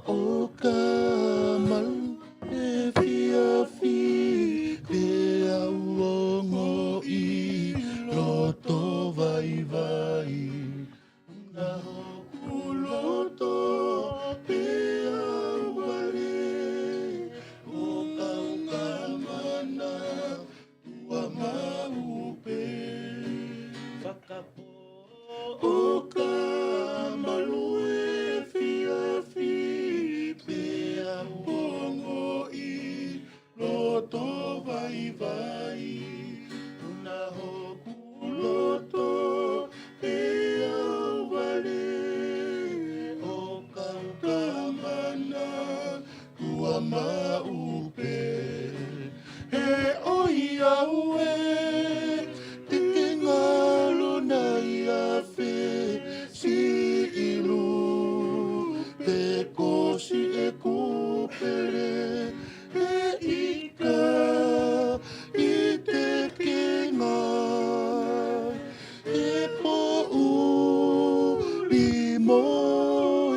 O kamal e fiafi pe auongo I loto vai vai na hoku loto pe auale o kaukamana tua maupe whakapo o kamalu e fiafi pe auongo I loto vai vai na hoku loto pe auale o kaukamana tua maupe e oi aue te ngalo na ia fe si ilu pe kosi e kupere e ika I te kenga e po u limo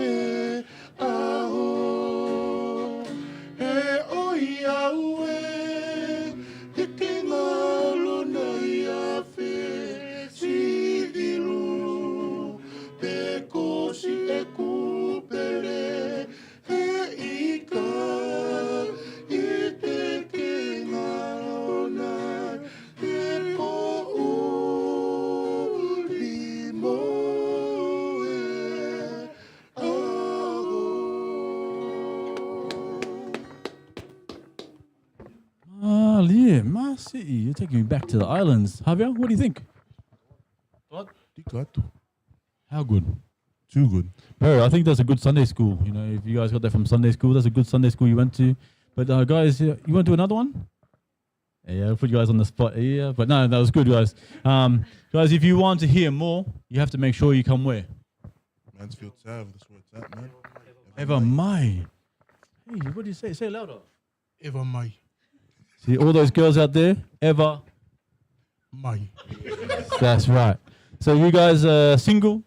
e aho e oi aue te kenga lona ia fe si ilu pe kosi e kupere e ika I te kenga lona e po u limo e aho. Ah, yeah, my city. You're taking me back to the islands. Javier, what do you think? How good? Too good. Bro, I think that's a good Sunday school. You know, if you guys got that from Sunday school, that's a good Sunday school you went to. But guys, you want to do another one? Yeah, I'll put you guys on the spot. Yeah, but no, that was good, guys. Guys, if you want to hear more, you have to make sure you come where? Mansfield Tav, that's where it's at, man. Ever Mai. Hey, what do you say? Say it louder. Ever Mai. See, all those girls out there, Ever Mai. That's right. So you guys are single?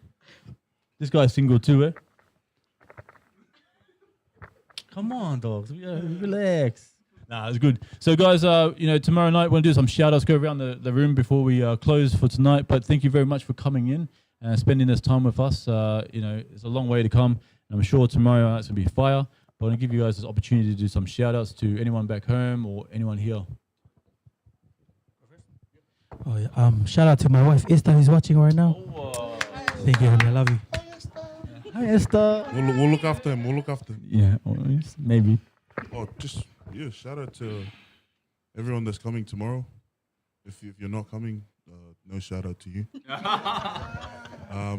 This guy's single too, eh? Come on, dogs. Yeah, relax. Nah, it's good. So guys, you know, tomorrow night we'll do some shout-outs, go around the room before we close for tonight. But thank you very much for coming in and spending this time with us. You know, it's a long way to come. And I'm sure tomorrow night's going to be fire. But I'm going to give you guys this opportunity to do some shout-outs to anyone back home or anyone here. Oh, yeah. Shout out to my wife Esther who's watching right now. Thank you, honey. I love you. Hi, Esther. We'll look after him. We'll look after him. Yeah, maybe. Oh, just shout out to everyone that's coming tomorrow. If you're not coming, no shout out to you.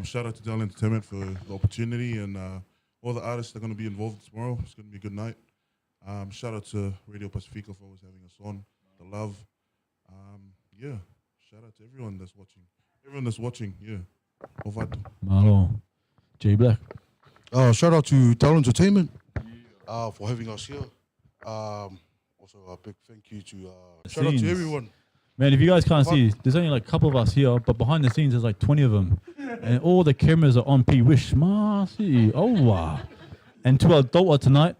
Shout out to Delle Entertainment for the opportunity and all the artists that are going to be involved tomorrow. It's going to be a good night. Shout out to Radio Pasifika for always having us on. The Love. Yeah, shout out to everyone that's watching. Everyone that's watching, yeah. Ovato. Malo. J Black. Shout out to Delle Entertainment for having us here. Also, a big thank you to shout out to everyone. Man, if you guys can't see, there's only like a couple of us here, but behind the scenes there's like 20 of them, and all the cameras are on P. Wish, Marcy. Oh wow! And to our daughter tonight.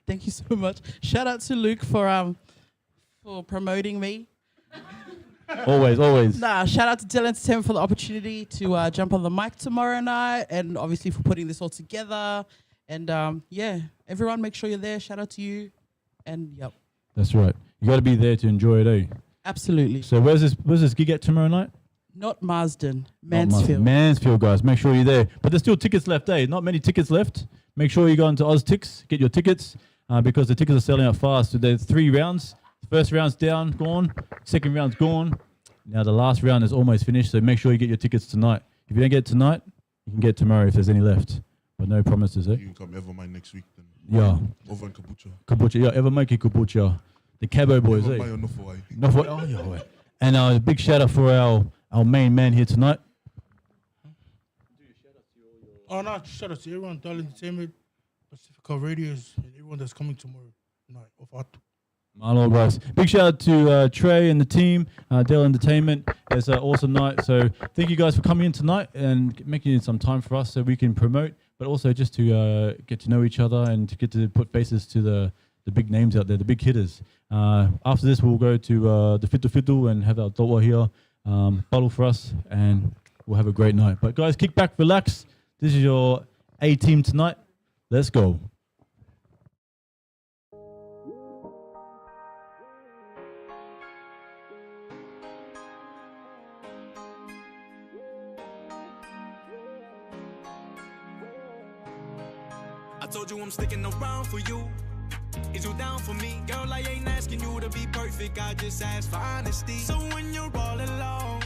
Thank you so much. Shout out to Luke for promoting me. Always, always. Nah, shout out to Delle Entertainment for the opportunity to jump on the mic tomorrow night, and obviously for putting this all together. And yeah, everyone, make sure you're there. Shout out to you. And yep. That's right. You got to be there to enjoy it, eh? Absolutely. So where's this gig at tomorrow night? Not Marsden, Mansfield. Mansfield, guys. Make sure you're there. But there's still tickets left, eh? Not many tickets left. Make sure you go into OzTix, get your tickets, because the tickets are selling out fast. So there's 3 rounds. First round's down, gone. Second round's gone. Now the last round is almost finished, so make sure you get your tickets tonight. If you don't get it tonight, you can get it tomorrow if there's any left. But no promises, eh? You can come Evermind next week then. Yeah. Over in Kabucha. Kabucha, yeah, Evermind Kabucha. The Cabo boys, eh? Oh, yeah, and a big shout out for our main man here tonight. Oh no, shout out to everyone, Delle Entertainment, Pasifika Radios, and everyone that's coming tomorrow night of art. Hello, guys. Big shout out to Trei and the team, Delle Entertainment. It's an awesome night. So thank you guys for coming in tonight and making some time for us so we can promote, but also just to get to know each other and to get to put faces to the big names out there, the big hitters. After this, we'll go to the Fitu and have our Dowa here, bottle for us, and we'll have a great night. But guys, kick back, relax. This is your A team tonight. Let's go. I told you I'm sticking around for you. Is you down for me? Girl, I ain't asking you to be perfect, I just ask for honesty. So when you're all alone,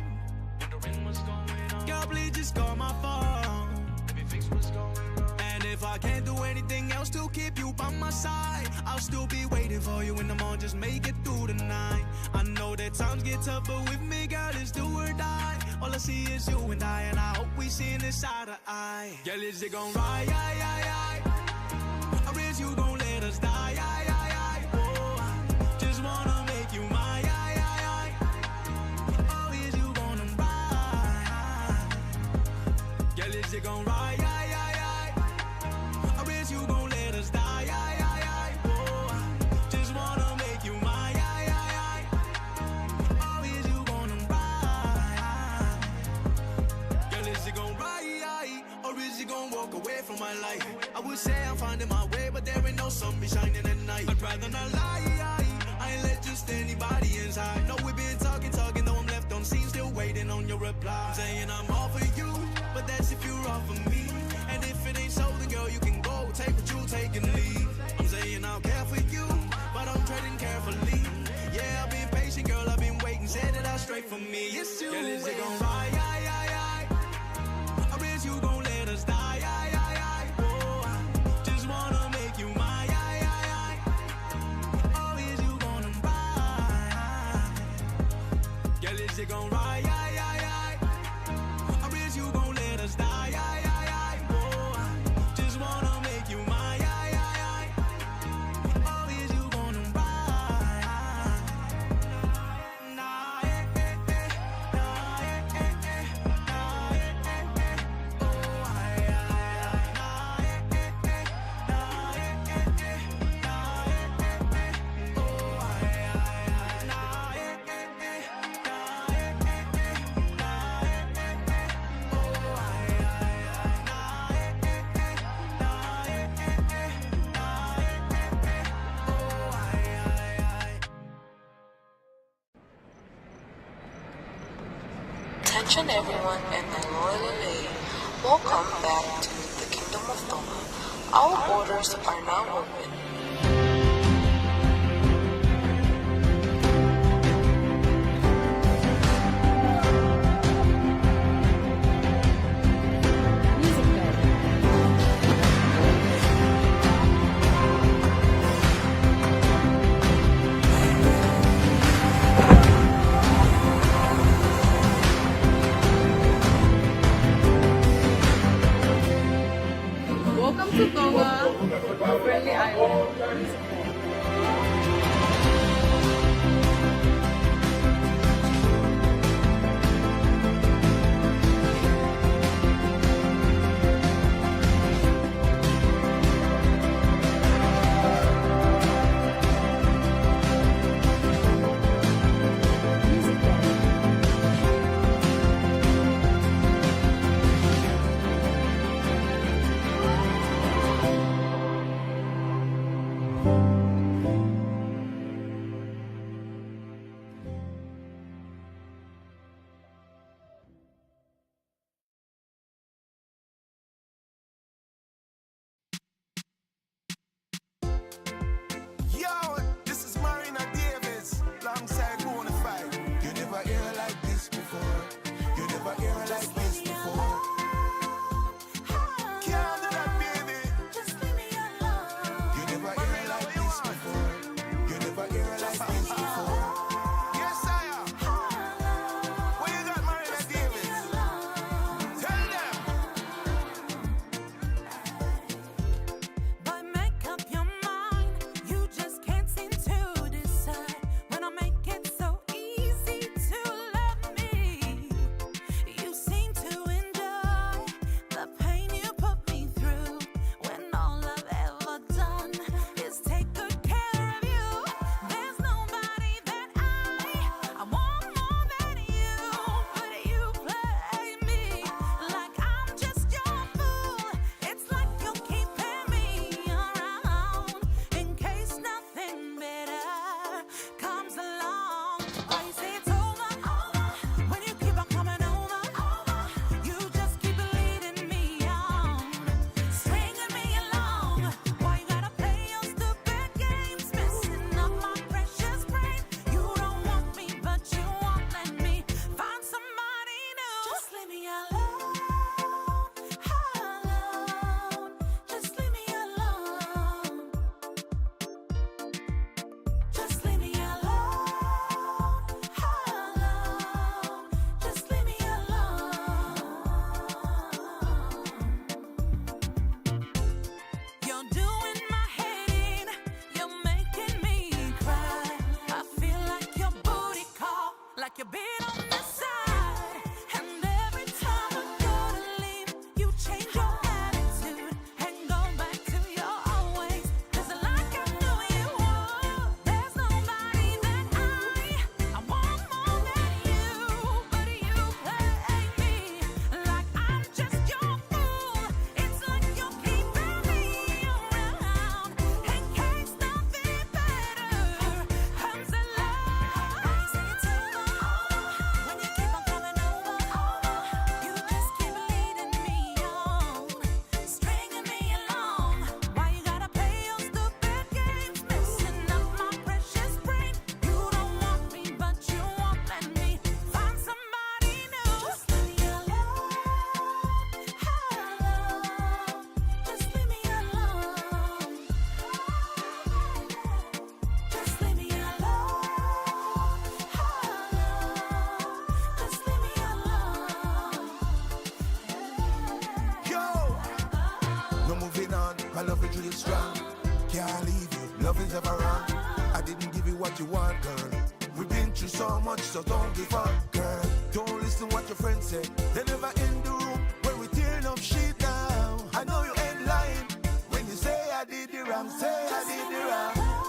wondering what's going on, girl, please just call my phone. Maybe fix what's going wrong. And if I can't do anything else to keep you by my side, I'll still be waiting for you in the morning, just make it through the night. I know that times get tough, but with me, girl, it's do or die. All I see is you and I hope we see this eye to eye. Girl, is it gon' ride? Or is you gon' let us die? Oh, just wanna make you mine. Oh, is you gonna ride? Girl, is it gon' ride? Or is you gon' let us die? Oh, just wanna make you mine. Oh, is you gonna ride? Girl, is it gon' ride? Or is you gon' walk away from my life? I would say I'm finding my way, but there ain't no sun be shining at night. I'd rather not lie. I ain't let just anybody inside. No, we've been talking, though I'm left on scene, still waiting on your reply. I'm saying I'm all for you, but that's if you're all for me. And if it ain't so, then girl, you can go, take what you take and leave. I'm saying I'll care for you, but I'm treading carefully. Yeah, I've been patient, girl, I've been waiting, said it out straight for me. It's you. Girl, is it gon' ride? Or is you gon' let us die? Is it gon' ride? Or is you gon' let us die? Oh, just wanna make you mine. Oh, is you gonna ride? Attention everyone and my loyal Layt. Welcome back to the Kingdom of Tonga. Our borders are now open. Welcome to Tonga, a friendly island. Music No moving on, my love is really strong. Can't leave you, love is ever wrong. I didn't give you what you want, girl. We've been through so much, so don't give up, girl. Don't listen what your friends say. They never in the room when we tearing up shit down. I know you ain't lying when you say I did the wrong, say I did the wrong.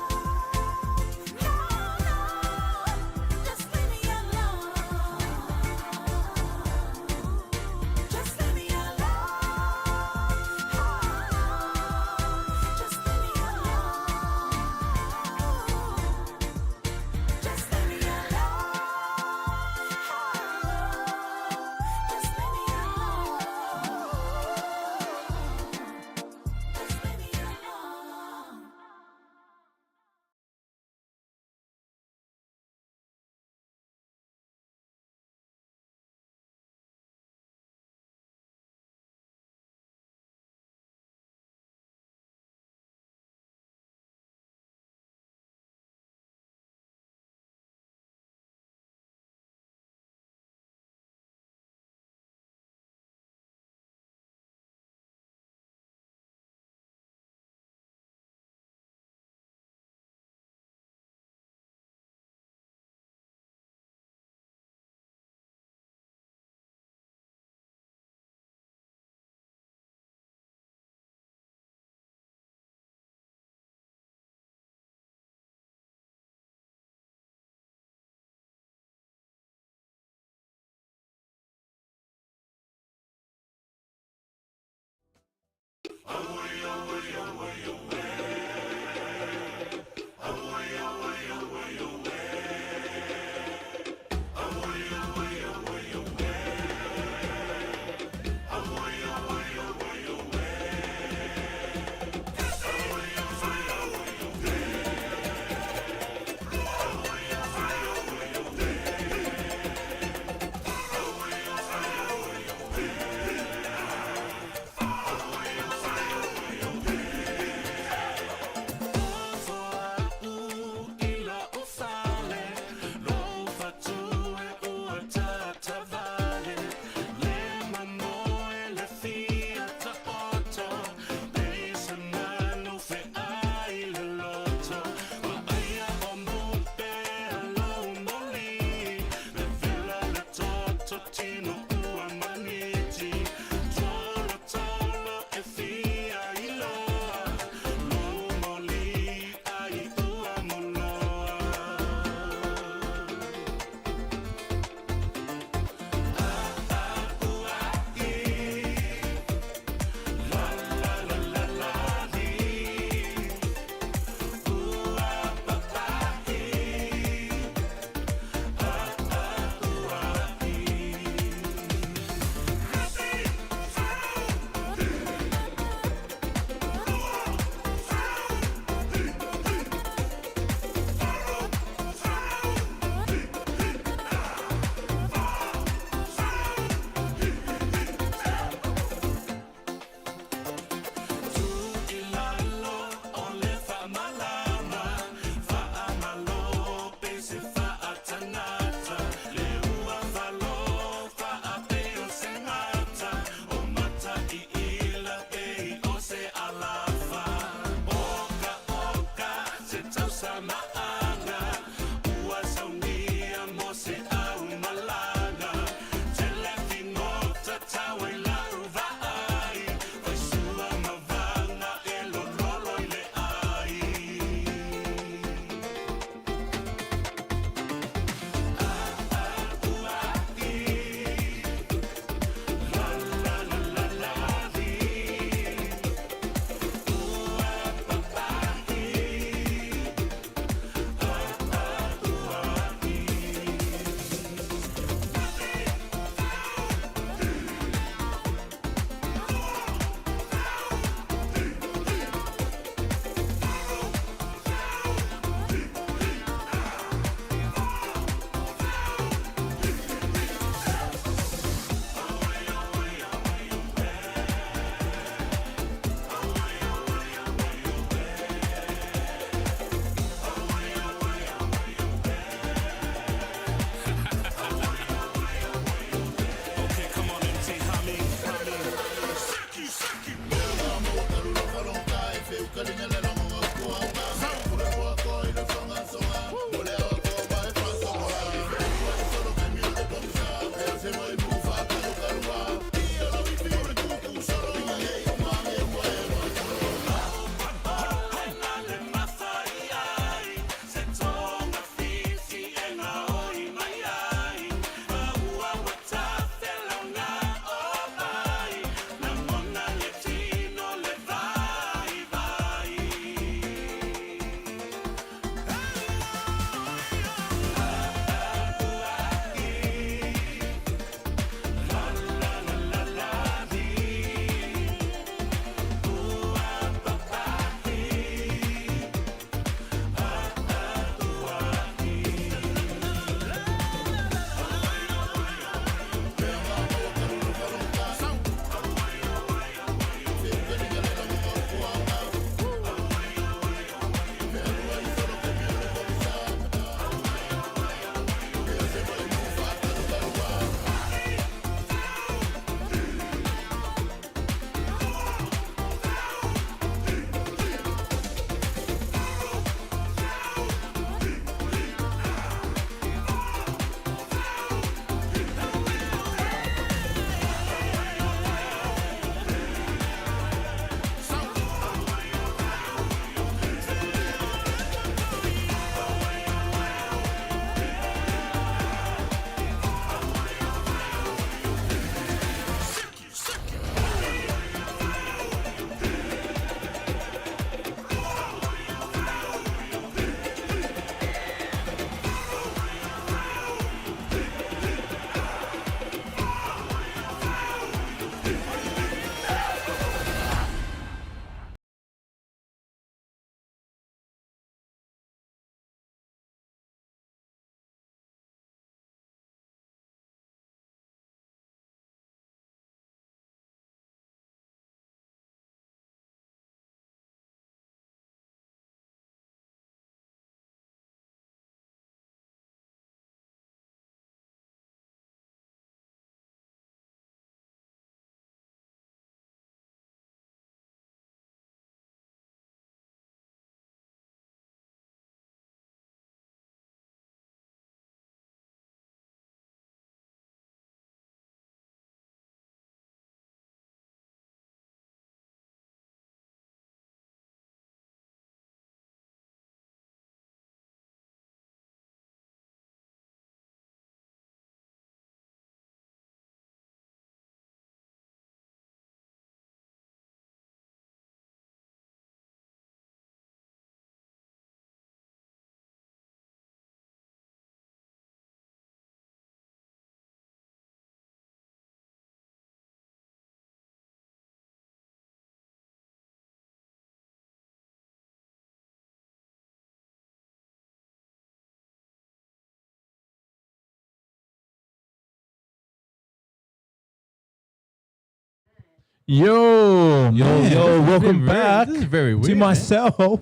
Yo, welcome back This is very weird, to myself. Hey,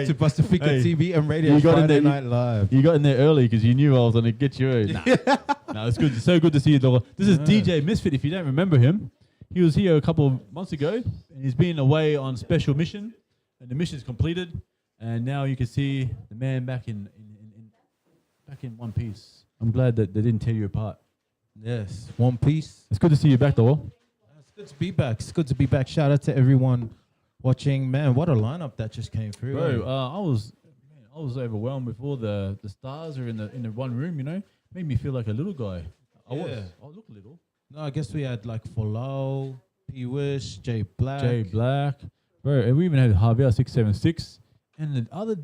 to Pasifika hey, TV and radio you got in Friday there, Night Live. You got in there early because you knew I was going to get you. No, it's good. It's so good to see you, Delle. This is DJ Misfit. If you don't remember him, he was here a couple of months ago, and he's been away on special mission, and the mission's completed, and now you can see the man back in one piece. I'm glad that they didn't tear you apart. Yes, one piece. It's good to see you back, Delle. It's good to be back. It's good to be back. Shout out to everyone watching. Man, what a lineup that just came through. Bro, I was overwhelmed with all the stars are in the one room. You know, made me feel like a little guy. I look little. No, I guess we had like Folau, P Wish, J Black, bro, and we even had Javier 676, and the other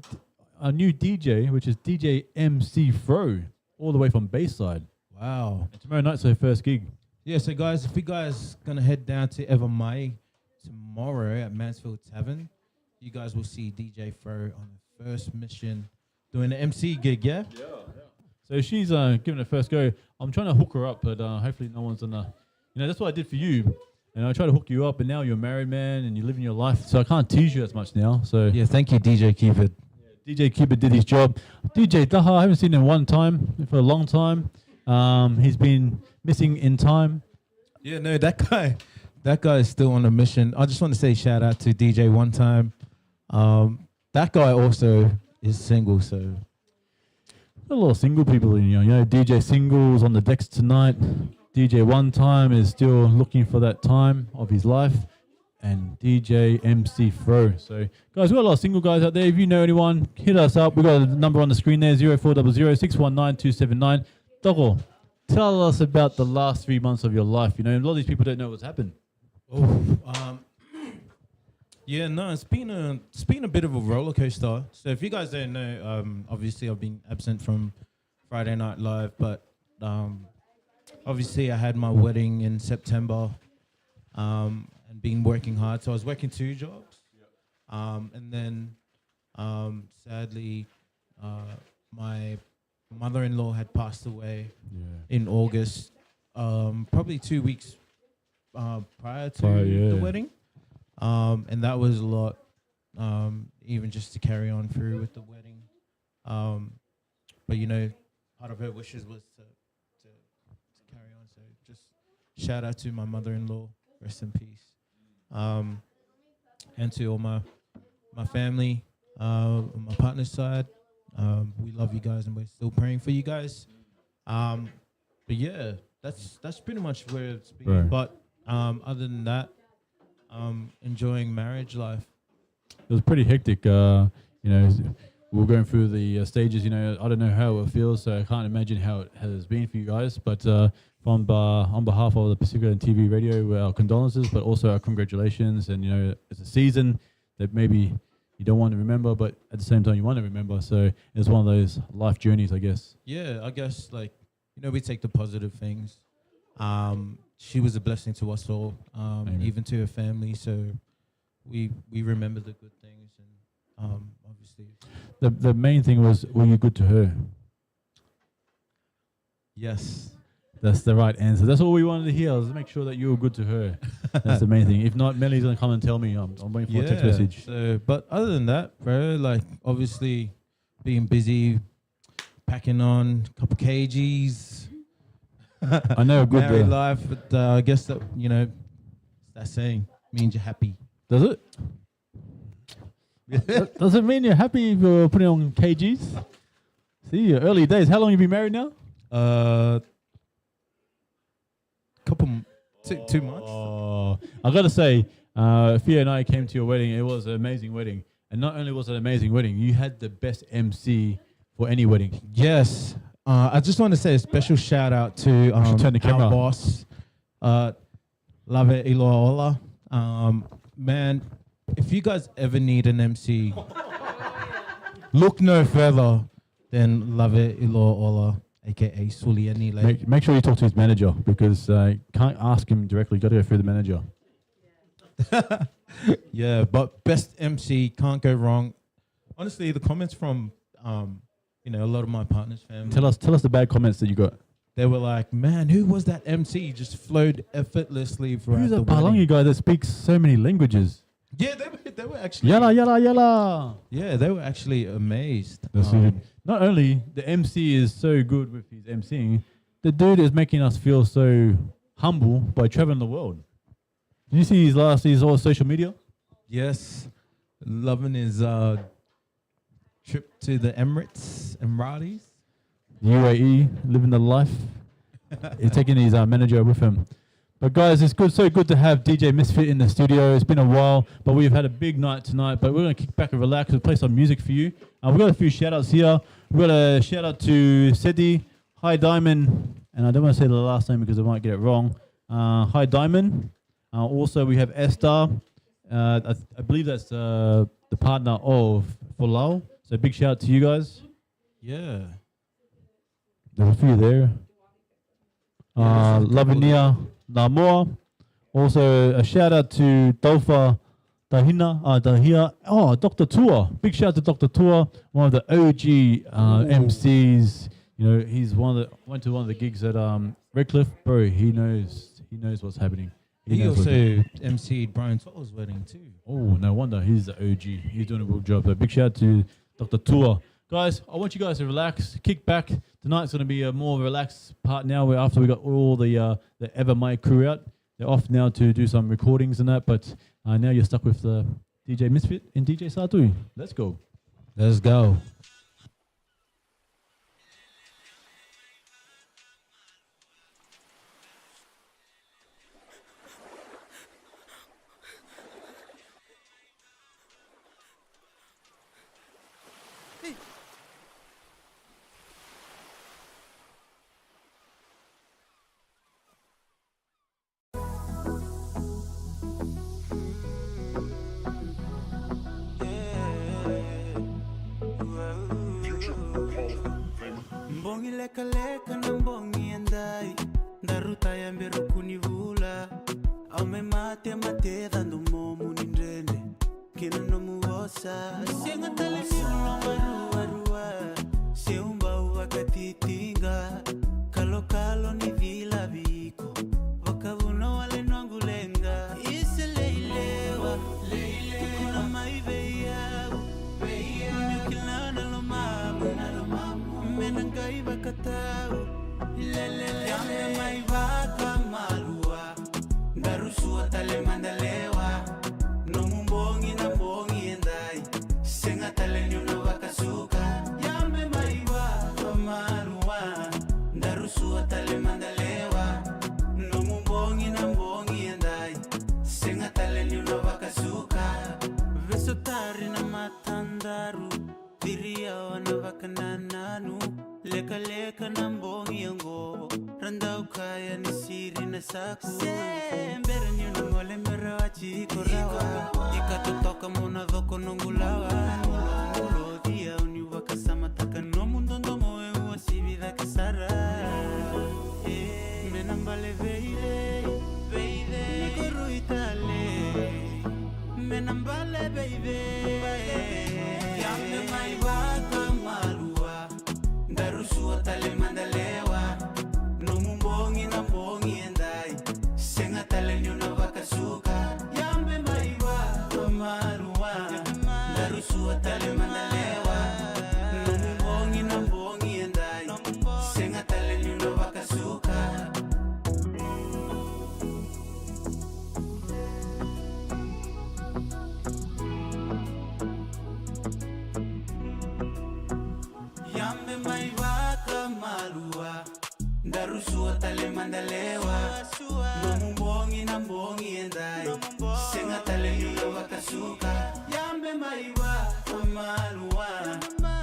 a new DJ, which is DJ MC Fro, all the way from Bayside. Wow! And tomorrow night's her first gig. Yeah, so guys, if you guys gonna head down to Evermay tomorrow at Mansfield Tavern, you guys will see DJ Fro on the first mission doing the MC gig. Yeah. So she's giving it a first go. I'm trying to hook her up, but hopefully no one's gonna. You know, that's what I did for you. And I tried to hook you up, and now you're a married man and you're living your life. So I can't tease you as much now. So yeah, thank you, DJ Cupid. Yeah, DJ Cupid did his job. DJ Daha, I haven't seen him one time for a long time. He's been missing in time. Yeah, no, that guy that guy is still on a mission. I just want to say shout out to DJ One Time. That guy also is single, so A lot of single people in here. You know, DJ Singles on the decks tonight. DJ One Time is still looking for that time of his life. And DJ MC Fro. So, guys, we've got a lot of single guys out there. If you know anyone, hit us up. We've got a number on the screen there, 0400 619 279. Dogo, tell us about the last 3 months of your life. You know, a lot of these people don't know what's happened. Yeah, no, it's been a bit of a roller coaster. So if you guys don't know, obviously I've been absent from Friday Night Live, but obviously I had my wedding in September, and been working hard. So I was working 2 jobs, and then sadly, my mother-in-law had passed away in August, probably 2 weeks prior to the wedding. And that was a lot, even just to carry on through with the wedding. But you know, part of her wishes was to carry on. So just shout out to my mother-in-law, rest in peace. And to all my family, on my partner's side. We love you guys and we're still praying for you guys. But yeah, that's pretty much where it's been. Right. But other than that, enjoying marriage life. It was pretty hectic. You know, we were going through the stages. You know, I don't know how it feels, so I can't imagine how it has been for you guys. But on behalf of the Pasifika and TV Radio, our condolences, but also our congratulations. And you know, it's a season that maybe you don't want to remember, but at the same time you want to remember. So it's one of those life journeys, I guess. Yeah, I guess, like, you know, we take the positive things. She was a blessing to us all, even to her family. So we remember the good things, and obviously the main thing was, were you good to her? Yes. That's the right answer. That's all we wanted to hear. Was make sure that you were good to her. That's the main thing. If not, Melly's gonna come and tell me. I'm waiting for a text message. So, but other than that, bro, like obviously being busy, packing on a couple kgs. I know a good married life, but I guess that, you know, that saying means you're happy. Does it? Does it mean you're happy if you're putting on kgs? See, your early days. How long have you been married now? Two months. Oh, I gotta say, Fia and I came to your wedding. It was an amazing wedding, and not only was it an amazing wedding, you had the best MC for any wedding. Yes. I just want to say a special shout out to turn the camera our boss, Lave, Iloa. Man, if you guys ever need an MC, look no further than Lave, Iloa, aka Suli. Make sure you talk to his manager, because can't ask him directly. Got to go through the manager. Yeah, but best MC, can't go wrong. Honestly, the comments from you know, a lot of my partner's family. Tell us the bad comments that you got. They were like, man, who was that MC? Just flowed effortlessly throughout Who's the that Palangi guy that speaks so many languages? Yeah, they were actually... Yalla. Yeah, they were actually amazed. Not only the MC is so good with his MCing, the dude is making us feel so humble by traveling the world. Did you see his all social media? Yes. Loving his trip to the Emirates. UAE, living the life. He's taking his manager with him. But guys, it's so good to have DJ Misfit in the studio. It's been a while, but we've had a big night tonight. But we're going to kick back and relax and play some music for you. We've got a few shout-outs here. We've got a shout-out to Sedi, Hi Diamond, and I don't want to say the last name because I might get it wrong. Hi Diamond. Also, we have Esther. I believe that's the partner of Folau. So big shout-out to you guys. Yeah. There's a few there. Lavinia Namoa. Also a shout out to Dolfa Dahia. Oh, Dr. Tua. Big shout out to Dr. Tua, one of the OG MCs. You know, he's went to one of the gigs at Redcliffe. Bro, he knows what's happening. He also MC'd Brian Toll's wedding too. Oh, no wonder. He's the OG. He's doing a good job. So big shout out to Dr. Tua. Guys, I want you guys to relax, kick back. Tonight's going to be a more relaxed part now, where after we got all the Ever My crew out. they're off now to do some recordings and that, but now you're stuck with the DJ Misfit and DJ Satui. Let's go. Let's go. Mbongi leka leka na mbongi andai Daruta ya mberu kunivula Aume mate mate dando momu nindrende Kina no muosa Sienga tale ni ulonga rua rua Seumba uwakatitinga Kalo kalo ni vila viko Wakavuno wale nwangulenga Ise leilewa Tukuna maive yao Nyukilana lo mamu Menangai bakatau Lele Yame mai baka malua Darusua tale mandalewa No mumbongi na mbongi endai Senga tale nyuna bakasuka Yame mai baka malua Darusua tale mandalewa No mumbongi na mbongi endai Senga tale nyuna bakasuka Vesotari na matandaru Diria wana vakanananu Leka leka na mbongi yango Randa ukaya ni siri na saku Mbere nyuna ngole mbere wachi korawa Ikatotoka muna dhoko nungulawa Mulo dia uniwa kasama taka no mundo moe uwa sibida kisara Menambale veide Nikoru itale Menambale baby Yame mai baka malua Darusua tale mandalewa No mumbongi na mbongi endai Senga tale nyuna bakasuka Yame mai baka malua Darusua tale mandalewa No mumbongi na mbongi endai Senga tale nyuna bakasuka Yame mai baka malua Darusua tale mandalewa No mumbongi na mbongi endai Senga tale nyuna bakasuka Yame mai baka malua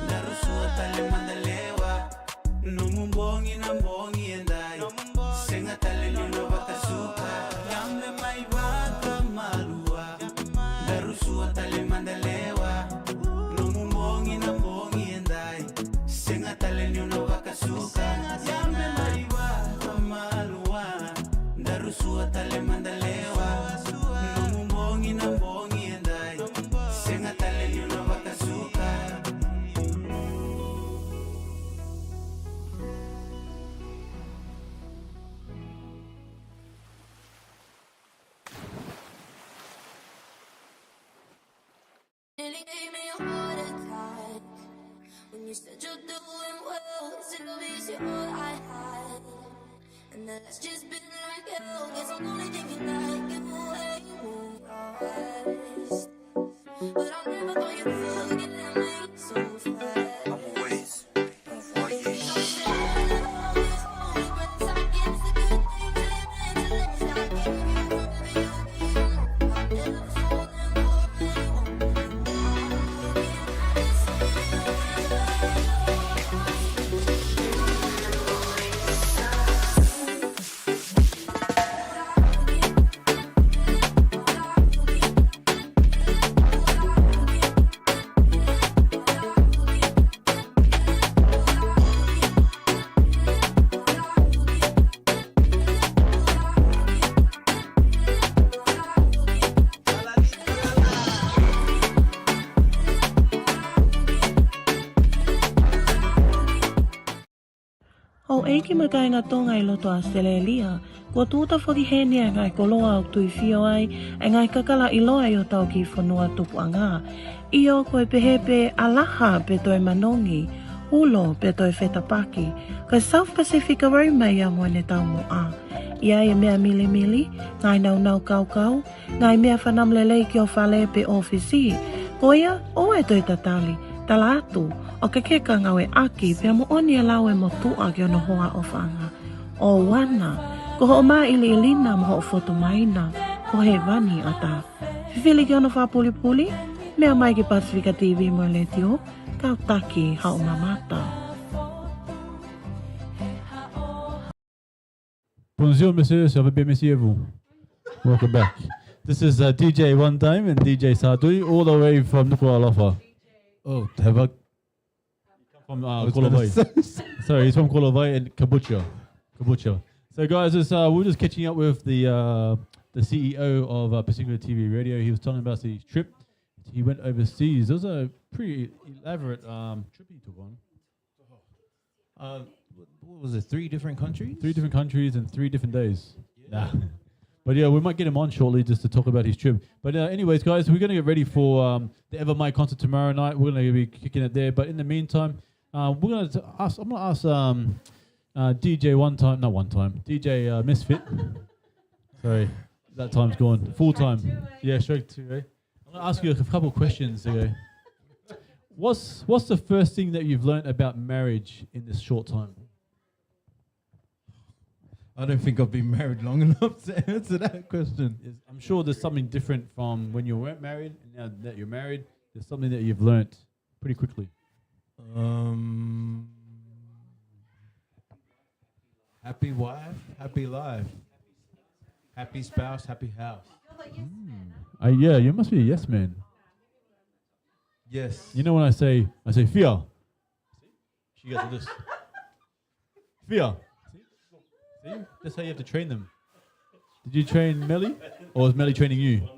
Darusua tale mandalewa No mumbongi na mbongi endai Senga tale nyuna bakasuka Yame mai baka malua Darusua tale mandalewa No mumbongi na mbongi endai Senga tale nyuna bakasuka Yame mai baka malua Darusua tale mandalewa No mumbongi na mbongi endai Senga tale nyuna bakasuka Nearly gave me a heart attack when you said you're doing well. Still is you all I had, and that's just been like hell. Guess I'm only thinking that you ain't moved fast, but I never thought you'd forget me so fast. I'm always for you. O eiki makai ngā tonga I loto a Australia, kua tūta whaki hēnia ngai koloa o tui whio ai, e ngai kakala Iloa I o tau ki whanua tupu a ngā. I o koe pehepe alaha pe toi manongi, ulo pe toi whetapaki, kai South Pasifika rau mai a moene tau mo a. ia e mea mili mili, ngai nau kau kau, ngai mea whanam lelei ki o whale pe ofisi. Koia, o e toi tatali, tala atu, o ke keka ngau e aki, pia mo oni e lau e mo tua ki ono hoa o whanga. O wana, ko ho maa ili ilina mo ho foto maina, ko he vani ata. Whiwhili ki ono whapuli puli, mea mai ki Pasifika TV mo le tio, kau taki hao mamata. Bonjour, monsieur. Ça va bien, monsieur, vous? Welcome back. This is DJ One Time and DJ Satui, all the way from Nuku alofa. Oh, have I? From Kolovai. Sorry, he's from Kolovai and Kabucha. So, guys, we're just catching up with the CEO of Pasifika TV Radio. He was telling about his trip. He went overseas. It was a pretty elaborate trip he took on. What was it? 3 different countries? 3 different countries and 3 different days. Yeah. Nah. But yeah, we might get him on shortly just to talk about his trip. But anyways, guys, we're going to get ready for the Ever My concert tomorrow night. We're going to be kicking it there. But in the meantime, I'm going to ask DJ DJ Misfit. Sorry, that time's gone. Full time. Yeah, straight to. I'm going to ask you a couple of questions. Okay. What's the first thing that you've learned about marriage in this short time? I don't think I've been married long enough to answer that question. I'm sure there's something different from when you weren't married and now that you're married. There's something that you've learnt pretty quickly. Happy wife, happy life. Happy spouse, happy house. Yeah, you must be a yes man. Yes. You know when I say fear. She gets this. Fear. See? That's how you have to train them. Did you train Melly? Or was Melly training you?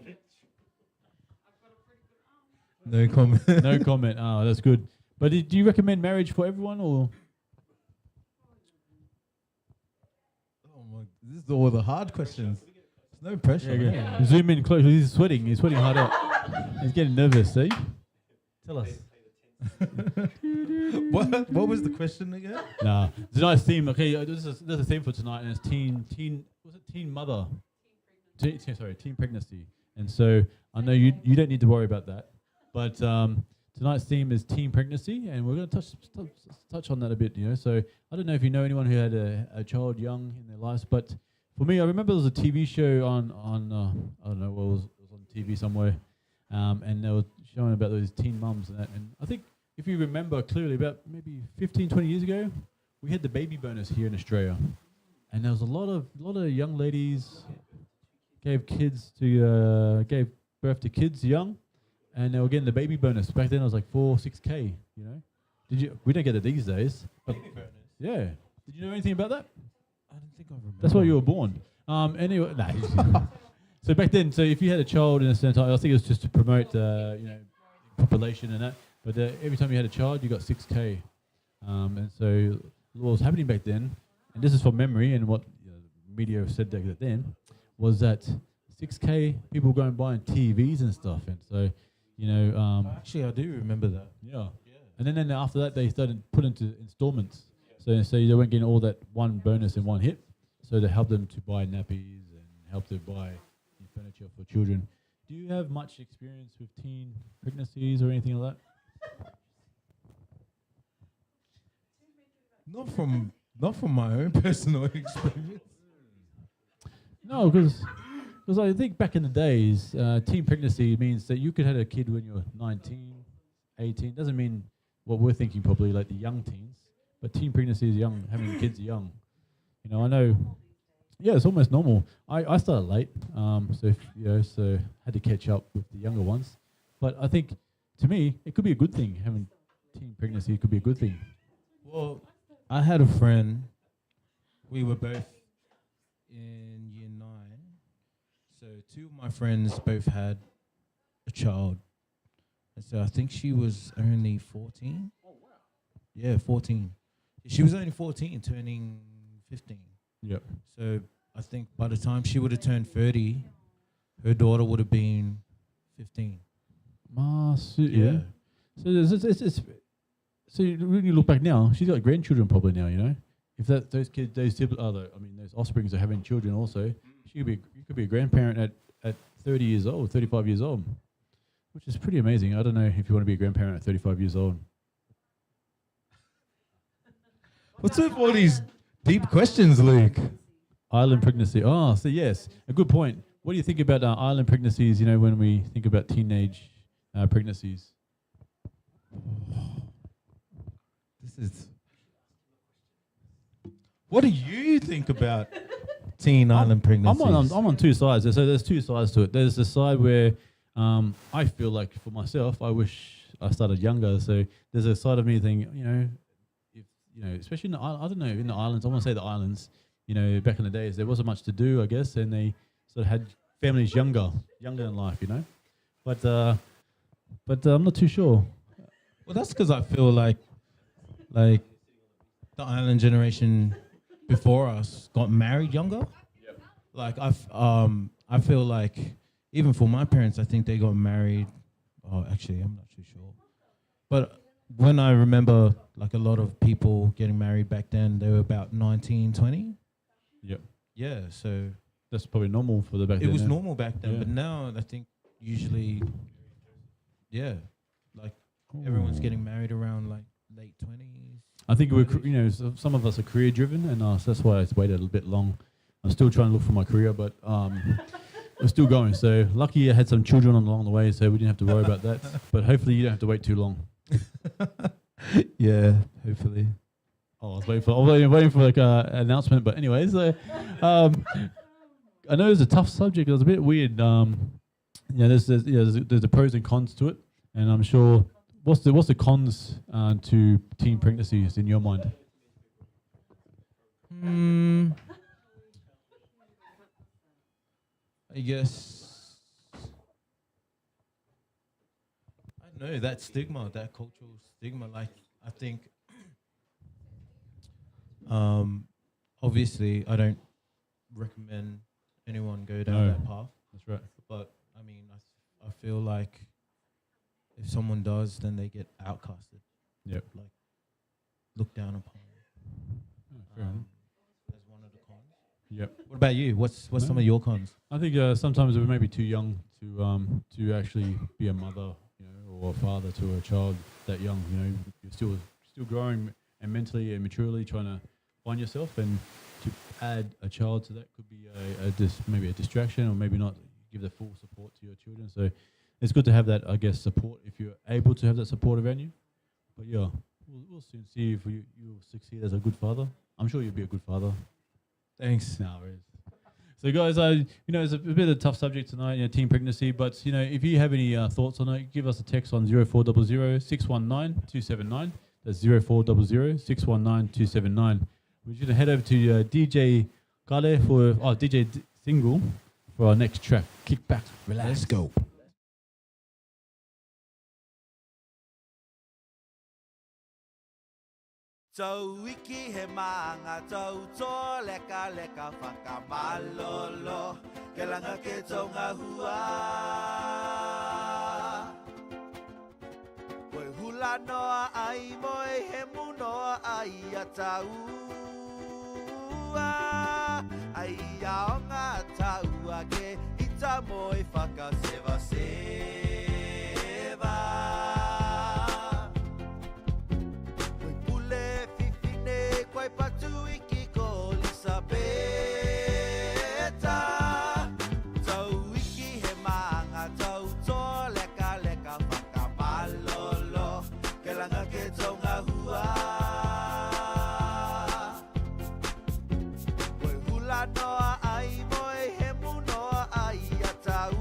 No comment. No comment. Oh, that's good. But do you recommend marriage for everyone or? Oh my, this is all the hard questions. There's no pressure. Yeah. Zoom in close. He's sweating. He's sweating hard out. He's getting nervous, see? Tell us. What was the question again? Nah, it's a nice theme. Okay, there's a theme for tonight, and it's teen mother, teen pregnancy. And so I know you don't need to worry about that, but tonight's theme is teen pregnancy, and we're going to touch on that a bit. You know, so I don't know if you know anyone who had a child young in their lives, but for me, I remember there was a TV show on I don't know, it was on TV somewhere, and they were showing about those teen mums and that, and I think. If you remember clearly, about maybe 15, 20 years ago, we had the baby bonus here in Australia. And there was a lot of young ladies gave birth to kids young, and they were getting the baby bonus. Back then it was like 6K, you know. We don't get it these days. But yeah. Did you know anything about that? I don't think I remember. That's why you were born. Anyway, so back then, so if you had a child in a certain time, I think it was just to promote population and that. But every time you had a child, you got 6K. And so what was happening back then, and this is from memory and what media said back then, was that 6K, people were going and buying TVs and stuff. And so, actually, I do remember that. Yeah. And then after that, they started put into installments. So they weren't getting all that one bonus in one hit. So they helped them to buy nappies and help them buy furniture for children. Do you have much experience with teen pregnancies or anything like that? Not from my own personal experience. No, because I think back in the days, teen pregnancy means that you could have a kid when you're 19, 18. Doesn't mean what we're thinking probably, like the young teens. But teen pregnancy is young, having kids young. I know. Yeah, it's almost normal. I started late, so had to catch up with the younger ones. But I think, to me, it could be a good thing. Having teen pregnancy could be a good thing. Well, I had a friend. We were both in year 9. So 2 of my friends both had a child. And so I think she was only 14. Oh, wow. Yeah, 14. She was only 14, turning 15. Yep. So I think by the time she would have turned 30, her daughter would have been 15. Yeah. So when you look back now, she's got grandchildren probably now, if those offsprings are having children also, you could be a grandparent at 30 years old, 35 years old, which is pretty amazing. I don't know if you want to be a grandparent at 35 years old. What's up with all these deep questions, Luke? Island pregnancy. Oh, so yes, a good point. What do you think about island pregnancies, when we think about teenage pregnancies? What do you think about teen island pregnancies? I'm on two sides. So there's two sides to it. There's the side where I feel like for myself, I wish I started younger. So there's a side of me thinking, especially in the in the islands. I want to say the islands. Back in the days, there wasn't much to do, I guess, and they sort of had families younger in life, But I'm not too sure. Well, that's because I feel like the island generation before us got married younger. Yep. Like I feel like even for my parents, I think they got married. Oh, actually, I'm not too sure. But when I remember, like a lot of people getting married back then, they were about 19, 20. Yep. Yeah, so that's probably normal for the back then. It was normal back then, but now I think usually, everyone's getting married around like late 20s. I think some of us are career driven, and so that's why it's waited a little bit long. I'm still trying to look for my career, but we're still going. So lucky I had some children along the way, so we didn't have to worry about that. But hopefully you don't have to wait too long. Yeah, hopefully. Oh, I was waiting for like an announcement, but anyways, I know it's a tough subject. It was a bit weird. There's the pros and cons to it, and I'm sure. What's the cons to teen pregnancies in your mind? I guess I don't know that stigma, that cultural stigma. Like I think. Obviously, I don't recommend anyone go down that path. That's right. But I mean, I feel like if someone does, then they get outcasted. Yep. Like looked down upon. Fair enough. That's one of the cons. Yep. What about you? What's some of your cons? I think sometimes we're maybe too young to actually be a mother, or a father to a child that young. You're still growing and mentally and maturely trying to find yourself, and to add a child to that could be maybe a distraction, or maybe not give the full support to your children. So it's good to have that, I guess, support if you're able to have that support around you. But yeah, we'll soon see if you'll succeed as a good father. I'm sure you'll be a good father. Thanks. No worries. So guys, it's a bit of a tough subject tonight, teen pregnancy. But if you have any thoughts on it, give us a text on 0400 619 279. That's 0400 619 279. We're just gonna head over to DJ Kale DJ Single for our next track. Kick back, relax. Let's go. Tau wiki he maanga tau tō leka leka whakamalolo ke langa ke tonga hua. Koe hula noa ai moe he munoa ai a taua. Ai aonga taua ke ita moe whakasewa sewa. Koe patu iki ko Elisabeta. Tau iki he maanga tau tō leka leka whakamalolo ke langa ke tonga hua. Koe hula noa ai moe he munoa ai a taua.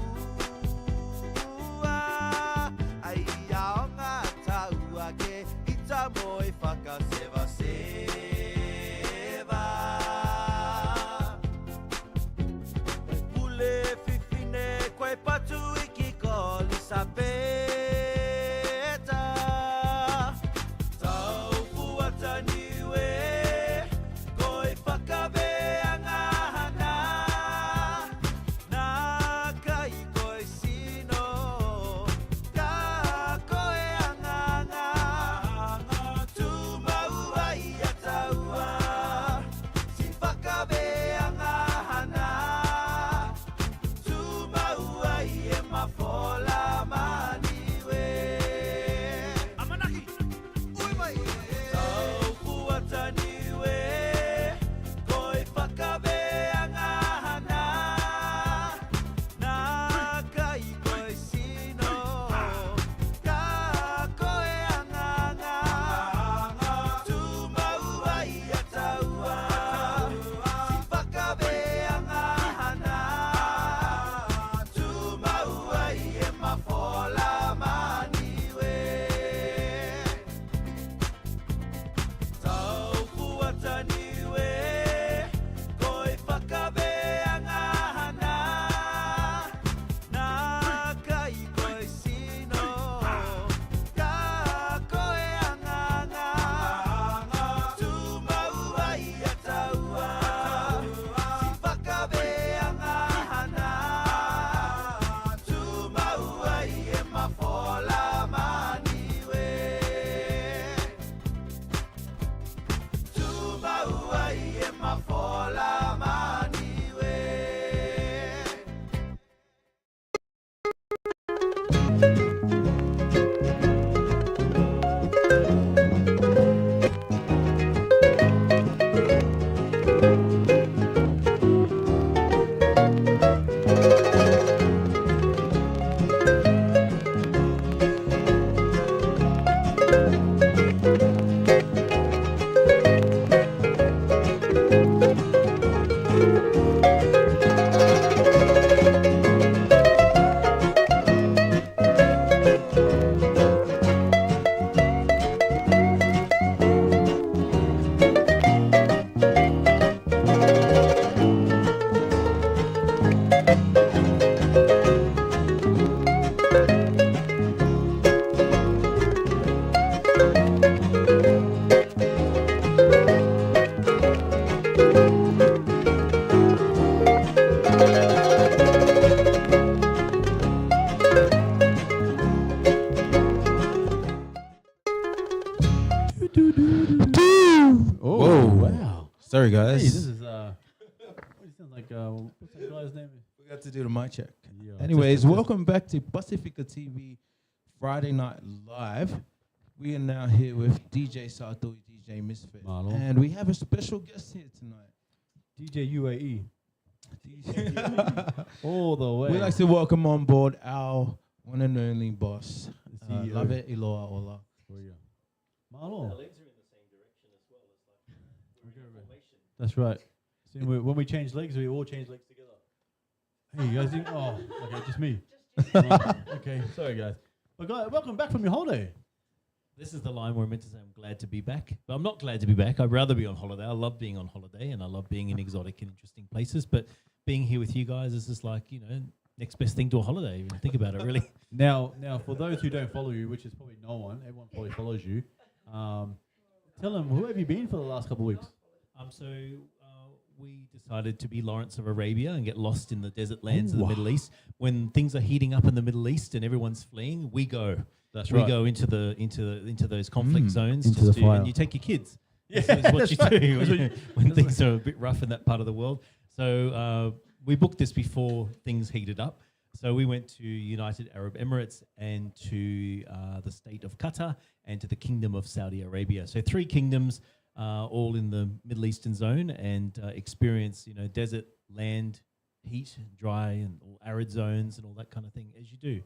Sorry, guys. Hey, this is what do you sound like? What's that guy's name? We got to do the mic check. Yeah. Anyways, welcome back to Pasifika TV Friday Night Live. We are now here with DJ Satui, DJ Misfit, and we have a special guest here tonight. DJ UAE. All the way. We'd like to welcome on board our one and only boss, Lave, Iloa, Ola. Marlon. That's right. See, when we change legs, we all change legs together. Hey, you guys think? Oh, okay, just me. Okay, sorry guys. But guys, welcome back from your holiday. This is the line where I'm meant to say I'm glad to be back. But I'm not glad to be back. I'd rather be on holiday. I love being on holiday and I love being in exotic and interesting places. But being here with you guys is just like, next best thing to a holiday. When you think about it, really. Now, for those who don't follow you, which is probably no one, everyone probably follows you. Tell them, who have you been for the last couple of weeks? We decided to be Lawrence of Arabia and get lost in the desert lands of the Middle East. When things are heating up in the Middle East and everyone's fleeing, we go. That's right. We go into those conflict zones into the fire. and you take your kids. Yeah, This is what you right. do when things are a bit rough in that part of the world. So we booked this before things heated up. So we went to United Arab Emirates and to the state of Qatar and to the Kingdom of Saudi Arabia. So 3 kingdoms, all in the Middle Eastern zone, and experience desert, land, heat, dry, and all arid zones and all that kind of thing, as you do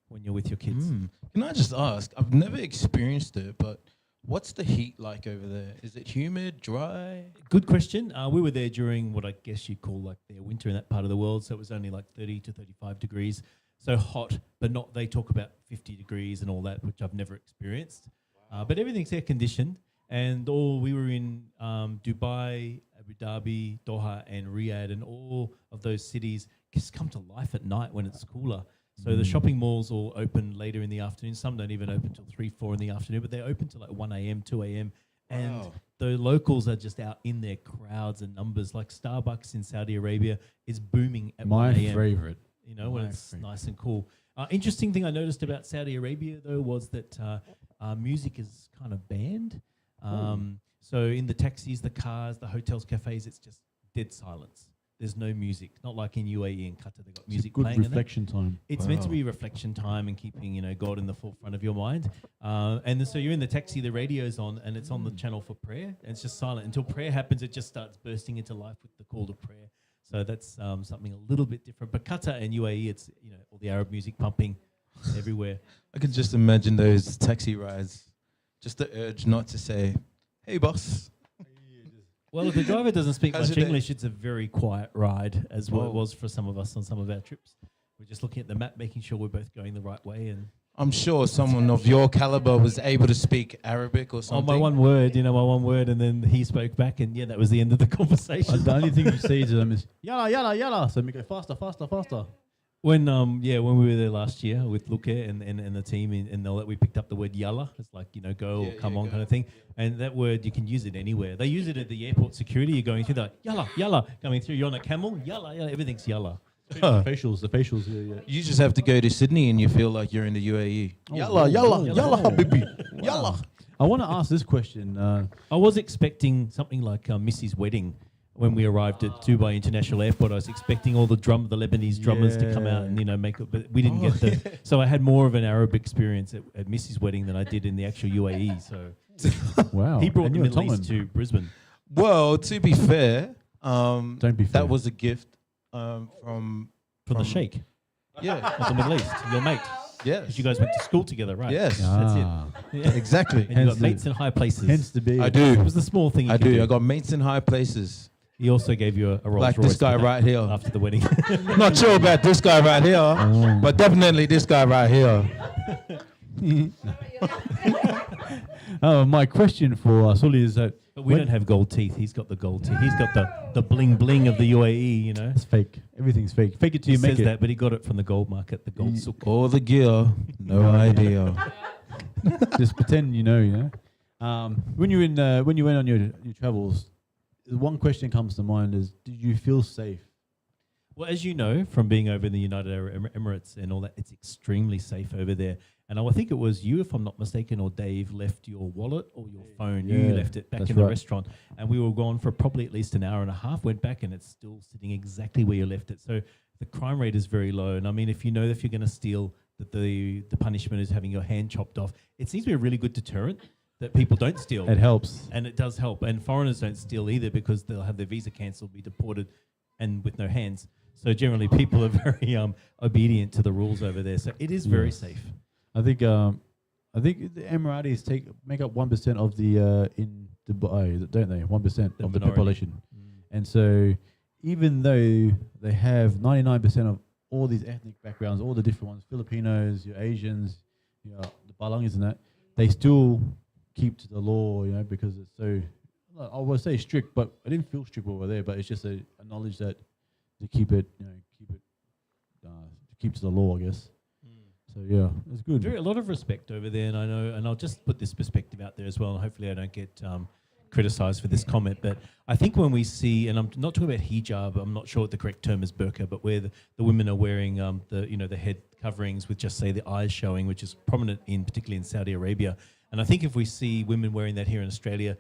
when you're with your kids. Can I just ask? I've never experienced it, but what's the heat like over there? Is it humid, dry? Good question. We were there during what I guess you'd call like their winter in that part of the world, so it was only like 30 to 35 degrees, so hot, but not. They talk about 50 degrees and all that, which I've never experienced. But everything's air conditioned, and we were in Dubai, Abu Dhabi, Doha, and Riyadh, and all of those cities just come to life at night when it's cooler. So the shopping malls all open later in the afternoon. Some don't even open till 3, 4 in the afternoon, but they're open till like 1 a.m., 2 a.m. And the locals are just out in their crowds and numbers. Like Starbucks in Saudi Arabia is booming at 1 a.m. My favorite. When it's nice and cool. Interesting thing I noticed about Saudi Arabia, though, was that music is kind of banned. So in the taxis, the cars, the hotels, cafes, it's just dead silence. There's no music. Not like in UAE and Qatar, they've got music good playing. reflection time. It's meant to be reflection time and keeping, God in the forefront of your mind. And so you're in the taxi, the radio's on, and it's on the channel for prayer, and it's just silent. Until prayer happens, it just starts bursting into life with the call to prayer. So that's something a little bit different. But Qatar and UAE, it's, all the Arab music pumping everywhere. I can just imagine those taxi rides, just the urge not to say, "Hey, boss." Well, if the driver doesn't speak How's much your day? English, it's a very quiet ride, as well it was for some of us on some of our trips. We're just looking at the map, making sure we're both going the right way. And I'm sure someone of your caliber was able to speak Arabic or something. my one word, and then he spoke back, and that was the end of the conversation. The only thing you say to them is yalla, yalla, yalla. So we go faster, faster, faster. When we were there last year with Luke and the team and all that, we picked up the word yalla. It's like, go or come on kind of thing. And that word, you can use it anywhere. They use it at the airport security. You're going through, they're like, yalla, yalla, coming through. You're on a camel, yalla, yalla, everything's yalla. The facials. Yeah. You just have to go to Sydney and you feel like you're in the UAE. Yalla, yalla, yalla, habibi, yalla. I want to ask this question. I was expecting something like Missy's wedding. When we arrived at Dubai International Airport, I was expecting all the Lebanese drummers to come out and make it, but we didn't get the. So I had more of an Arab experience at Missy's wedding than I did in the actual UAE. So wow, he brought the Middle East to Brisbane. Well, to be fair, don't be fair. That was a gift from the Sheikh. Yeah, of the Middle East, your mate. Yes, because you guys went to school together, right? Yes, that's it. Yeah. Exactly. And you got mates in high places. Hence the big. I do. It was the small thing. I do. I got mates in high places. He also gave you a Rolls like Royce this guy right here after the wedding. Not sure about this guy right here, but definitely this guy right here. My question for Suli is that. But we don't have gold teeth. He's got the gold teeth. He's got the bling bling of the UAE. It's fake. Everything's fake. Fake it till you make it. Says that, but he got it from the gold market, the gold souk. All the gear, no idea. Just pretend you know. When you went on your travels, one question comes to mind is, did you feel safe? Well, as you know, from being over in the United Arab Emirates and all that, it's extremely safe over there. And I think it was you, if I'm not mistaken, or Dave left your wallet or your phone. You Yeah, left it back that's in the right. restaurant. And we were gone for probably at least an hour and a half, went back and it's still sitting exactly where you left it. So the crime rate is very low. And I mean, if you know that if you're going to steal, that the punishment is having your hand chopped off, it seems to be a really good deterrent that people don't steal. It helps. And it does help. And foreigners don't steal either because they'll have their visa cancelled, be deported, and with no hands. So generally people are very obedient to the rules over there. So it is very safe. I think the Emiratis make up 1% of the in Dubai, don't they? 1% of the minority. population. And so even though they have 99% of all these ethnic backgrounds, all the different ones, Filipinos, your Asians, the Balangis and that, they still keep to the law, because it's so, I would say strict, but I didn't feel strict while we were there, but it's just a knowledge that to keep it, keep to the law, I guess. So yeah, it's good. A lot of respect over there, and I know, and I'll just put this perspective out there as well, and hopefully I don't get criticised for this comment, but I think when we see, and I'm not talking about hijab, I'm not sure what the correct term is, burqa, but where the women are wearing the head coverings with just say the eyes showing, which is prominent particularly in Saudi Arabia. And I think if we see women wearing that here in Australia,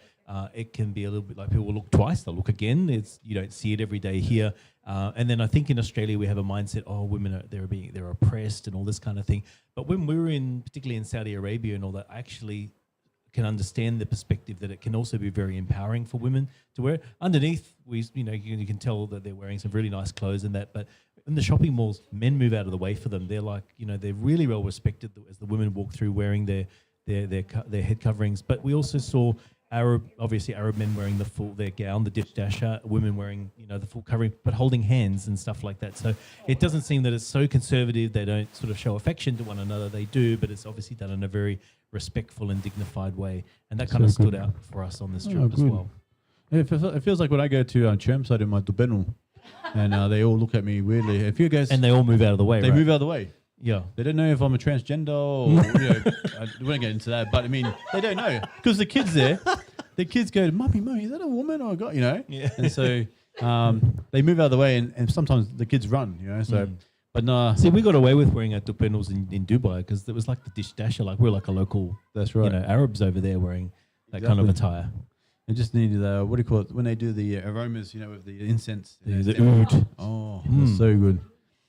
it can be a little bit like people will look twice, they'll look again. You don't see it every day here. And then I think in Australia we have a mindset, women they're oppressed and all this kind of thing. But when we were particularly in Saudi Arabia and all that, I actually can understand the perspective that it can also be very empowering for women to wear. Underneath, you can tell that they're wearing some really nice clothes and that, but in the shopping malls, men move out of the way for them. They're like, they're really well respected as the women walk through wearing their head coverings. But we also saw Arab men wearing their gown, the dish dasher, women wearing the full covering, but holding hands and stuff like that. So it doesn't seem that it's so conservative. They don't sort of show affection to one another. They do, but it's obviously done in a very respectful and dignified way, and that kind of stood out for us on this trip as well. Yeah, it feels like when I go to Chermside in my Dubenu, and they all look at me weirdly. If you guys and they all move out of the way. They move out of the way. Yeah, they don't know if I'm a transgender or I won't get into that, but I mean they don't know because the kids there, the kids go, "Mummy, is that a woman or a guy?" Yeah. And so they move out of the way, and sometimes the kids run, So, but no. See, we got away with wearing our tupenos in Dubai because it was like the dish dasher, like we're like a local. That's right. Arabs over there wearing that kind of attire. They just need what do you call it when they do the aromas? With the incense. The oud. Oh, that's so good.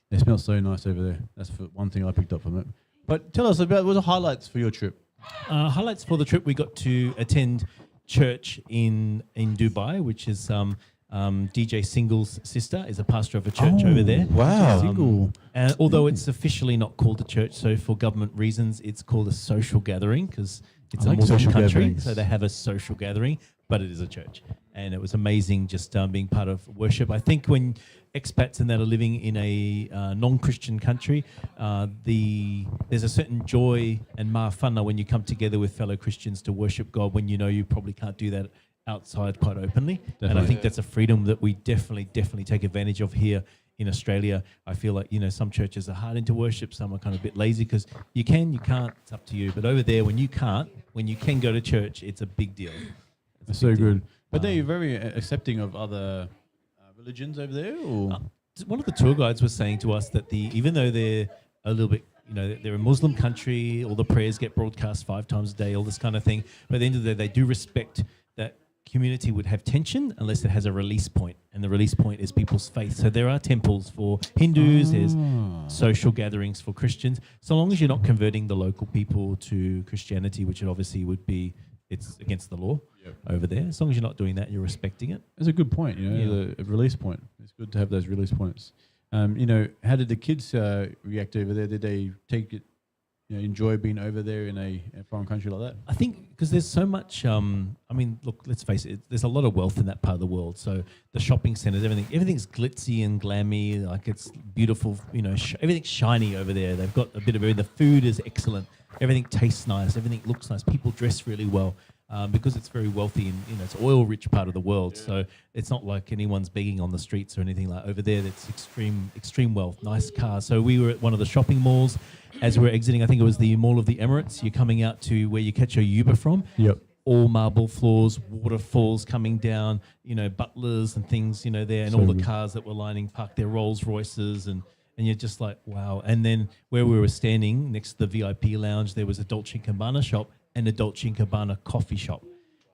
They smell so nice over there. That's one thing I picked up from it. But tell us about what were the highlights for your trip? Highlights for the trip: we got to attend church in Dubai, which is DJ Single's sister is a pastor of a church over there. Wow. Single. And although it's officially not called a church, so for government reasons, it's called a social gathering because it's a Muslim country. Gatherings. So they have a social gathering, but it is a church. And it was amazing just being part of worship. I think when expats and that are living in a non-Christian country, there's a certain joy and ma'afana when you come together with fellow Christians to worship God when you probably can't do that outside quite openly. Definitely. And I think that's a freedom that we definitely take advantage of here in Australia. I feel like, some churches are hard into worship, some are kind of a bit lazy because you can, you can't, it's up to you. But over there, when you can go to church, it's a big deal. It's so good. But they're very accepting of other religions over there? Or? One of the tour guides was saying to us that even though they're a little bit, they're a Muslim country, all the prayers get broadcast 5 times a day, all this kind of thing. But at the end of the day, they do respect that community would have tension unless it has a release point, and the release point is people's faith. So there are temples for Hindus, there's social gatherings for Christians, so long as you're not converting the local people to Christianity, which it obviously would be, it's against the law over there. As long as you're not doing that, you're respecting it. That's a good point, the release point. It's good to have those release points. How did the kids react over there? Did they take it, enjoy being over there in a foreign country like that? I think because there's so much, look, let's face it, there's a lot of wealth in that part of the world. So the shopping centers, everything's glitzy and glammy, like it's beautiful, everything's shiny over there. They've got a bit of everything. The food is excellent. Everything tastes nice. Everything looks nice. People dress really well because it's very wealthy and it's oil-rich part of the world. Yeah. So it's not like anyone's begging on the streets or anything like over there. That's extreme wealth. Nice cars. So we were at one of the shopping malls. As we were exiting, I think it was the Mall of the Emirates. You're coming out to where you catch your Uber from. Yep. all marble floors, waterfalls coming down, butlers and things, there, and So all the good. cars that were lining parked their Rolls Royces, and you're just like, wow. And then where we were standing next to the VIP lounge, there was a Dolce & Gabbana shop and a Dolce & Gabbana coffee shop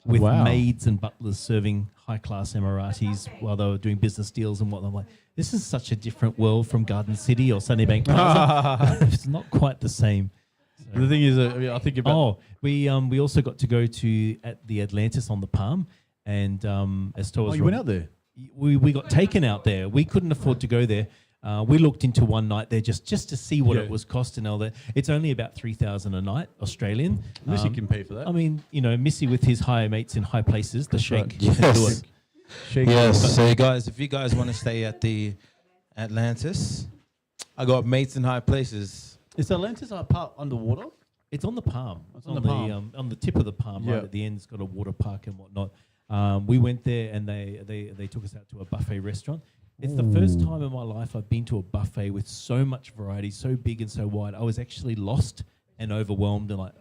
with Wow. maids and butlers serving high-class Emiratis while they were doing business deals and whatnot. I'm like, this is such a different world from Garden City or Sunnybank Plaza. It's not quite the same. The thing is, I think about we also got to go to at the Atlantis on the Palm, and as Toa was you went out there? We got taken out there. We couldn't afford to go there. We looked into one night there just to see what it was costing. All that. It's only about 3,000 a night Australian. Missy can pay for that. I mean, Missy with his high mates in high places, the Sheikh, right. can do Yes. it. Yes. So guys, if you guys want to stay at the Atlantis, I got mates in high places. Is Atlantis a part underwater? It's on the Palm. It's on the Palm. On the tip of the Palm, Yeah. right at the end. It's got a water park and whatnot. We went there and they took us out to a buffet restaurant. It's the first time in my life I've been to a buffet with so much variety, so big and so wide. I was actually lost and overwhelmed and like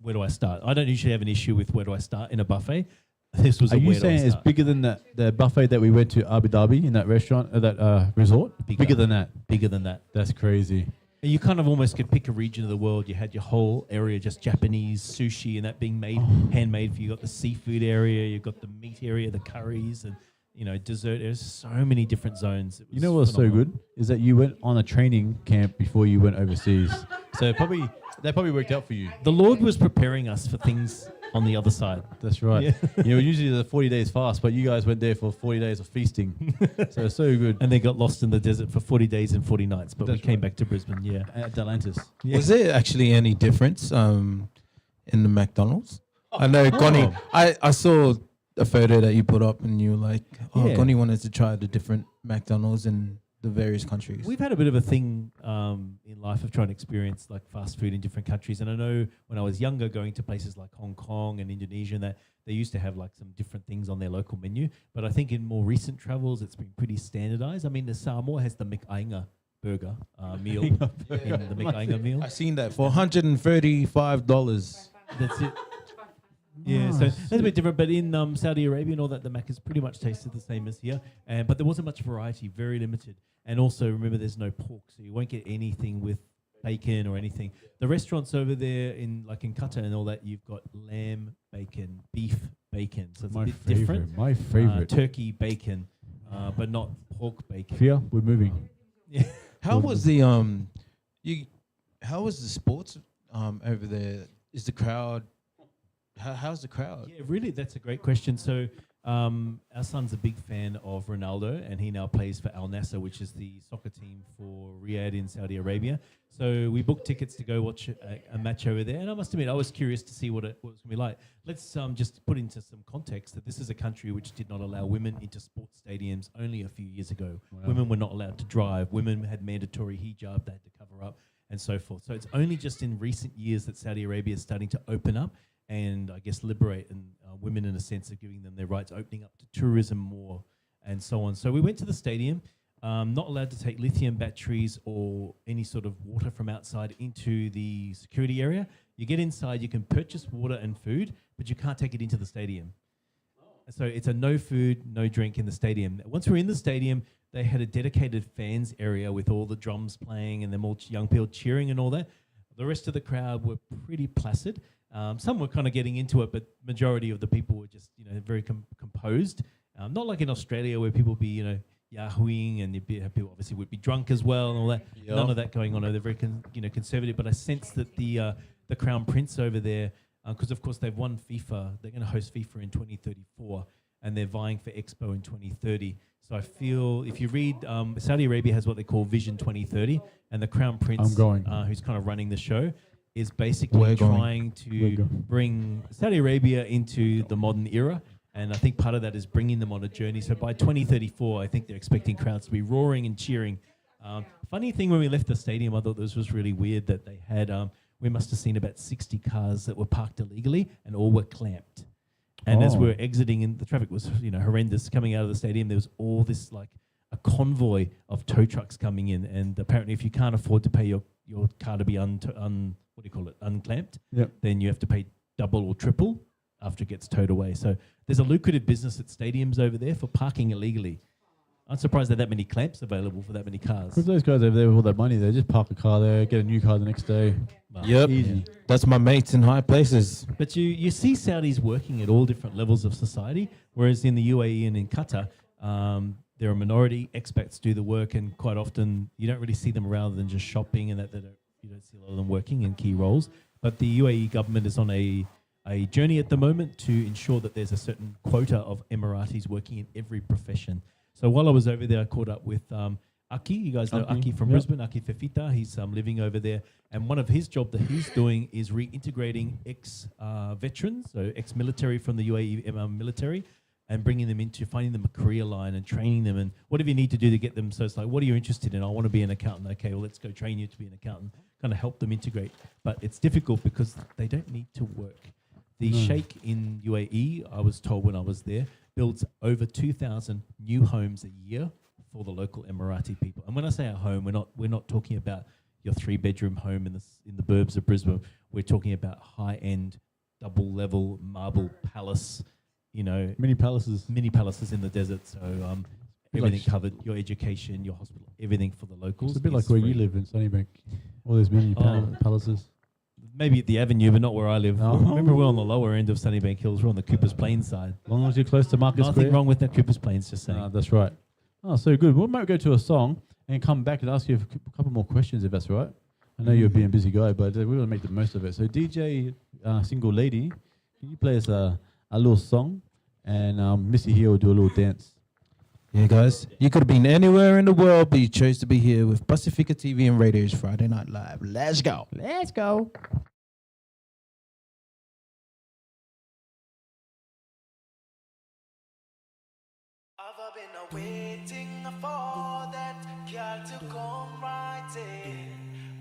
where do I start? I don't usually have an issue with where do I start in a buffet. This was Are a you where do I saying it's start. bigger than the buffet that we went to Abu Dhabi in that restaurant, that resort? Bigger than that? Bigger than that. That's crazy. And you kind of almost could pick a region of the world. You had your whole area just Japanese sushi and that being made handmade for you. You got the seafood area, you've got the meat area, the curries, and dessert. There's so many different zones. You know what's so good is that you went on a training camp before you went overseas. So that probably worked out for you. The Lord was preparing us for things on the other side. That's right. Yeah. Usually the 40 days fast, but you guys went there for 40 days of feasting. So it's so good. And they got lost in the desert for 40 days and 40 nights, but That's we came right. back to Brisbane, yeah. At Atlantis. Yeah. Was there actually any difference in the McDonald's? I know Connie. I saw a photo that you put up, and you were like, Yeah. Connie wanted to try the different McDonald's in the various countries. We've had a bit of a thing in life of trying to experience like fast food in different countries. And I know when I was younger, going to places like Hong Kong and Indonesia, and that they used to have like some different things on their local menu. But I think in more recent travels, it's been pretty standardized. I mean, the Samoa has the McAinga burger meal. In the McAinga meal. I seen that for $135. That's it. Yeah, so that's a bit different. But in Saudi Arabia and all that, the Mac is pretty much tasted the same as here. But there wasn't much variety, very limited. And also, remember, there's no pork, so you won't get anything with bacon or anything. The restaurants over there in Qatar and all that, you've got lamb bacon, beef bacon. So it's My a bit favorite, different. my favorite. Turkey bacon, but not pork bacon. Fia, we're moving. Yeah. How was the how was the sports over there? Is the crowd? How's the crowd? Yeah, really, that's a great question. So our son's a big fan of Ronaldo, and he now plays for Al Nassr, which is the soccer team for Riyadh in Saudi Arabia. So we booked tickets to go watch a match over there, and I must admit, I was curious to see what it was going to be like. Let's just put into some context that this is a country which did not allow women into sports stadiums only a few years ago. Wow. Women were not allowed to drive. Women had mandatory hijab they had to cover up, and so forth. So it's only just in recent years that Saudi Arabia is starting to open up and I guess liberate and women in a sense of giving them their rights, opening up to tourism more and so on. So we went to the stadium, not allowed to take lithium batteries or any sort of water from outside into the security area. You get inside, you can purchase water and food, but you can't take it into the stadium. So it's a no food, no drink in the stadium. Once we're in the stadium, they had a dedicated fans area with all the drums playing and them all young people cheering and all that. The rest of the crowd were pretty placid. Some were kind of getting into it, but majority of the people were just, very composed. Not like in Australia where people be, yahooing and people obviously would be drunk as well and all that. Yeah. None of that going on. They're very, conservative. But I sense that the Crown Prince over there, because of course they've won FIFA, they're going to host FIFA in 2034, and they're vying for Expo in 2030. So I feel if you read, Saudi Arabia has what they call Vision 2030, and the Crown Prince, who's kind of running the show, is basically trying to bring Saudi Arabia into the modern era. And I think part of that is bringing them on a journey. So by 2034, I think they're expecting crowds to be roaring and cheering. Funny thing, when we left the stadium, I thought this was really weird that they had, we must have seen about 60 cars that were parked illegally and all were clamped. And as we were exiting, and the traffic was, horrendous, coming out of the stadium, there was all this, a convoy of tow trucks coming in. And apparently if you can't afford to pay your car to be unclamped, Yep. then you have to pay double or triple after it gets towed away. So there's a lucrative business at stadiums over there for parking illegally. I'm surprised there are that many clamps available for that many cars. With those guys over there with all that money, they just park a car there, get a new car the next day. Yep. Easy. That's my mates in high places. But you see Saudis working at all different levels of society, whereas in the UAE and in Qatar, they're a minority. Expats do the work, and quite often you don't really see them rather than just shopping, and you don't see a lot of them working in key roles. But the UAE government is on a journey at the moment to ensure that there's a certain quota of Emiratis working in every profession. So while I was over there, I caught up with Aki. You guys know Aki from Brisbane, Aki Fefita. He's living over there. And one of his job that he's doing is reintegrating ex-veterans, so ex-military from the UAE military, and bringing them into, finding them a career line and training them and whatever you need to do to get them. So it's like, what are you interested in? I want to be an accountant. Okay, well, let's go train you to be an accountant. Kind of help them integrate. But it's difficult because they don't need to work. The Sheikh in UAE, I was told when I was there, builds over 2,000 new homes a year for the local Emirati people. And when I say a home, we're not talking about your 3-bedroom home in the burbs of Brisbane. We're talking about high-end, double-level marble palace, mini palaces in the desert. So everything covered, your education, your hospital, everything for the locals. It's a bit like where you live in Sunnybank. All those mini palaces. Maybe at the Avenue, but not where I live. Oh. Remember, we're on the lower end of Sunnybank Hills. We're on the Coopers Plains side. As long as you're close to Market Square. Nothing wrong with that Coopers Plains, just saying. That's right. Oh, so good. We might go to a song and come back and ask you a couple more questions, if that's all right. I know you're being a busy guy, but we're going to make the most of it. So DJ Single Lady, can you play us a little song? And Missy here will do a little dance. Yeah, guys. You could have been anywhere in the world, but you chose to be here with Pasifika TV and Radio's Friday Night Live. Let's go. Let's go. I've been waiting for that girl to come right in.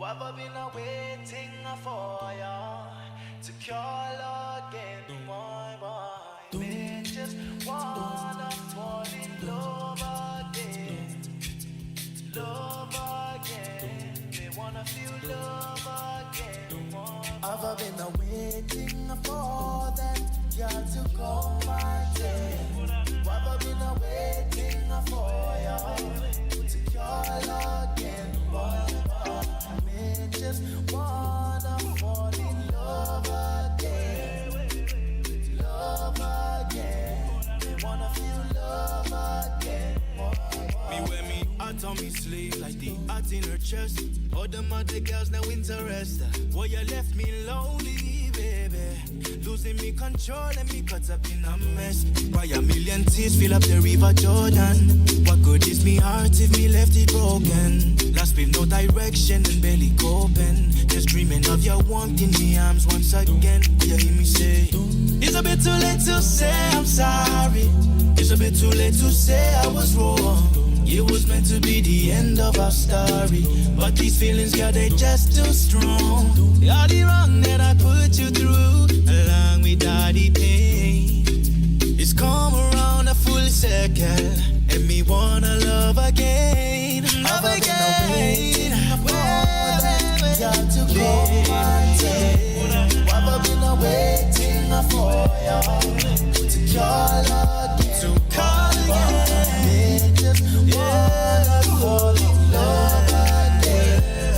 I've been waiting for ya to call again, my boy. Me just wanna fall in love again, me wanna feel love again. I've been waiting for that girl to come right in. I've been waiting for ya to call again, me just wanna fall in love again, me wanna feel love again. Me when me heart on me sleeve like the heart in her chest. All them other girls now interested. Why you left me lonely, baby? Losing me control and me caught up in a mess. By a million tears fill up the river Jordan. What good is me heart if me left it broken? Lost with no direction and barely coping. Just dreaming of your warmth in me arms once again. You hear me say, it's a bit too late to say I'm sorry. It's a bit too late to say I was wrong. It was meant to be the end of our story, but these feelings, girl, they just too strong. All the wrong that I put you through, along with all the pain, it's come around a full circle, and me wanna love again, love again. Got to go my day. I've been waiting for you to call again, to call again. Just wanna fall in love again,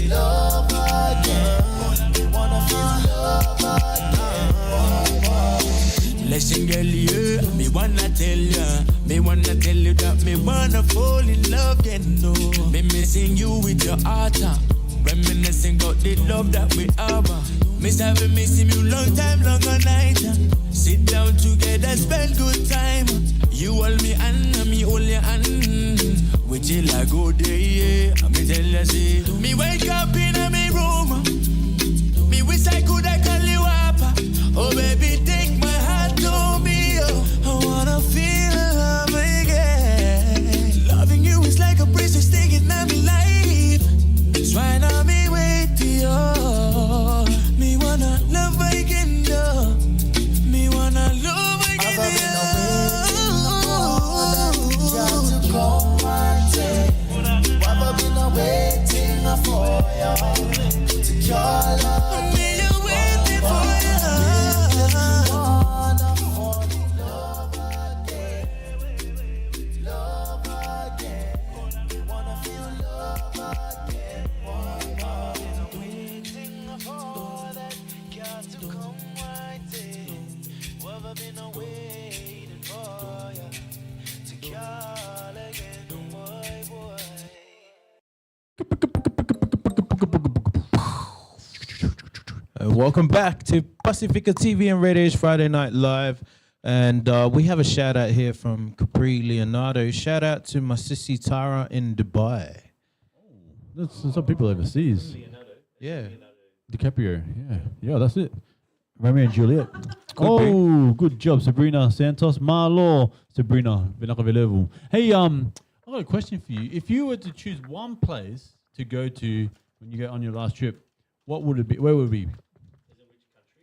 love again. Wanna feel love again. Listen, girl, yeah, me wanna tell you that me wanna fall in love again. No, me missing you with your heart. Reminiscing about the love that we have. Miss having missing you long time, long a night. Sit down together, spend good time. You hold me and me hold your hand. We chill a good day, yeah. Me tell you, see. Me wake up in a me room. Me wish I could call you up. Oh baby, take my heart to me. Oh, I wanna feel love again. Loving you is like a precious thing in my life. It's why now me wait to you. Me wanna love again, though. Me wanna love again, I've been waiting for you I've been waiting for ya to call again, boy, boy. Welcome back to Pasifika TV and Radio's Friday Night Live. And we have a shout out here from Capri Leonardo. Shout out to my sissy Tara in Dubai. That's some people overseas. Yeah. DiCaprio. Yeah, that's it. Romeo and Juliet. Good job, Sabrina Santos. Marlo, Sabrina Vinakavilevu. Hey, I've got a question for you. If you were to choose one place to go to when you go on your last trip, what would it be? Where would it be?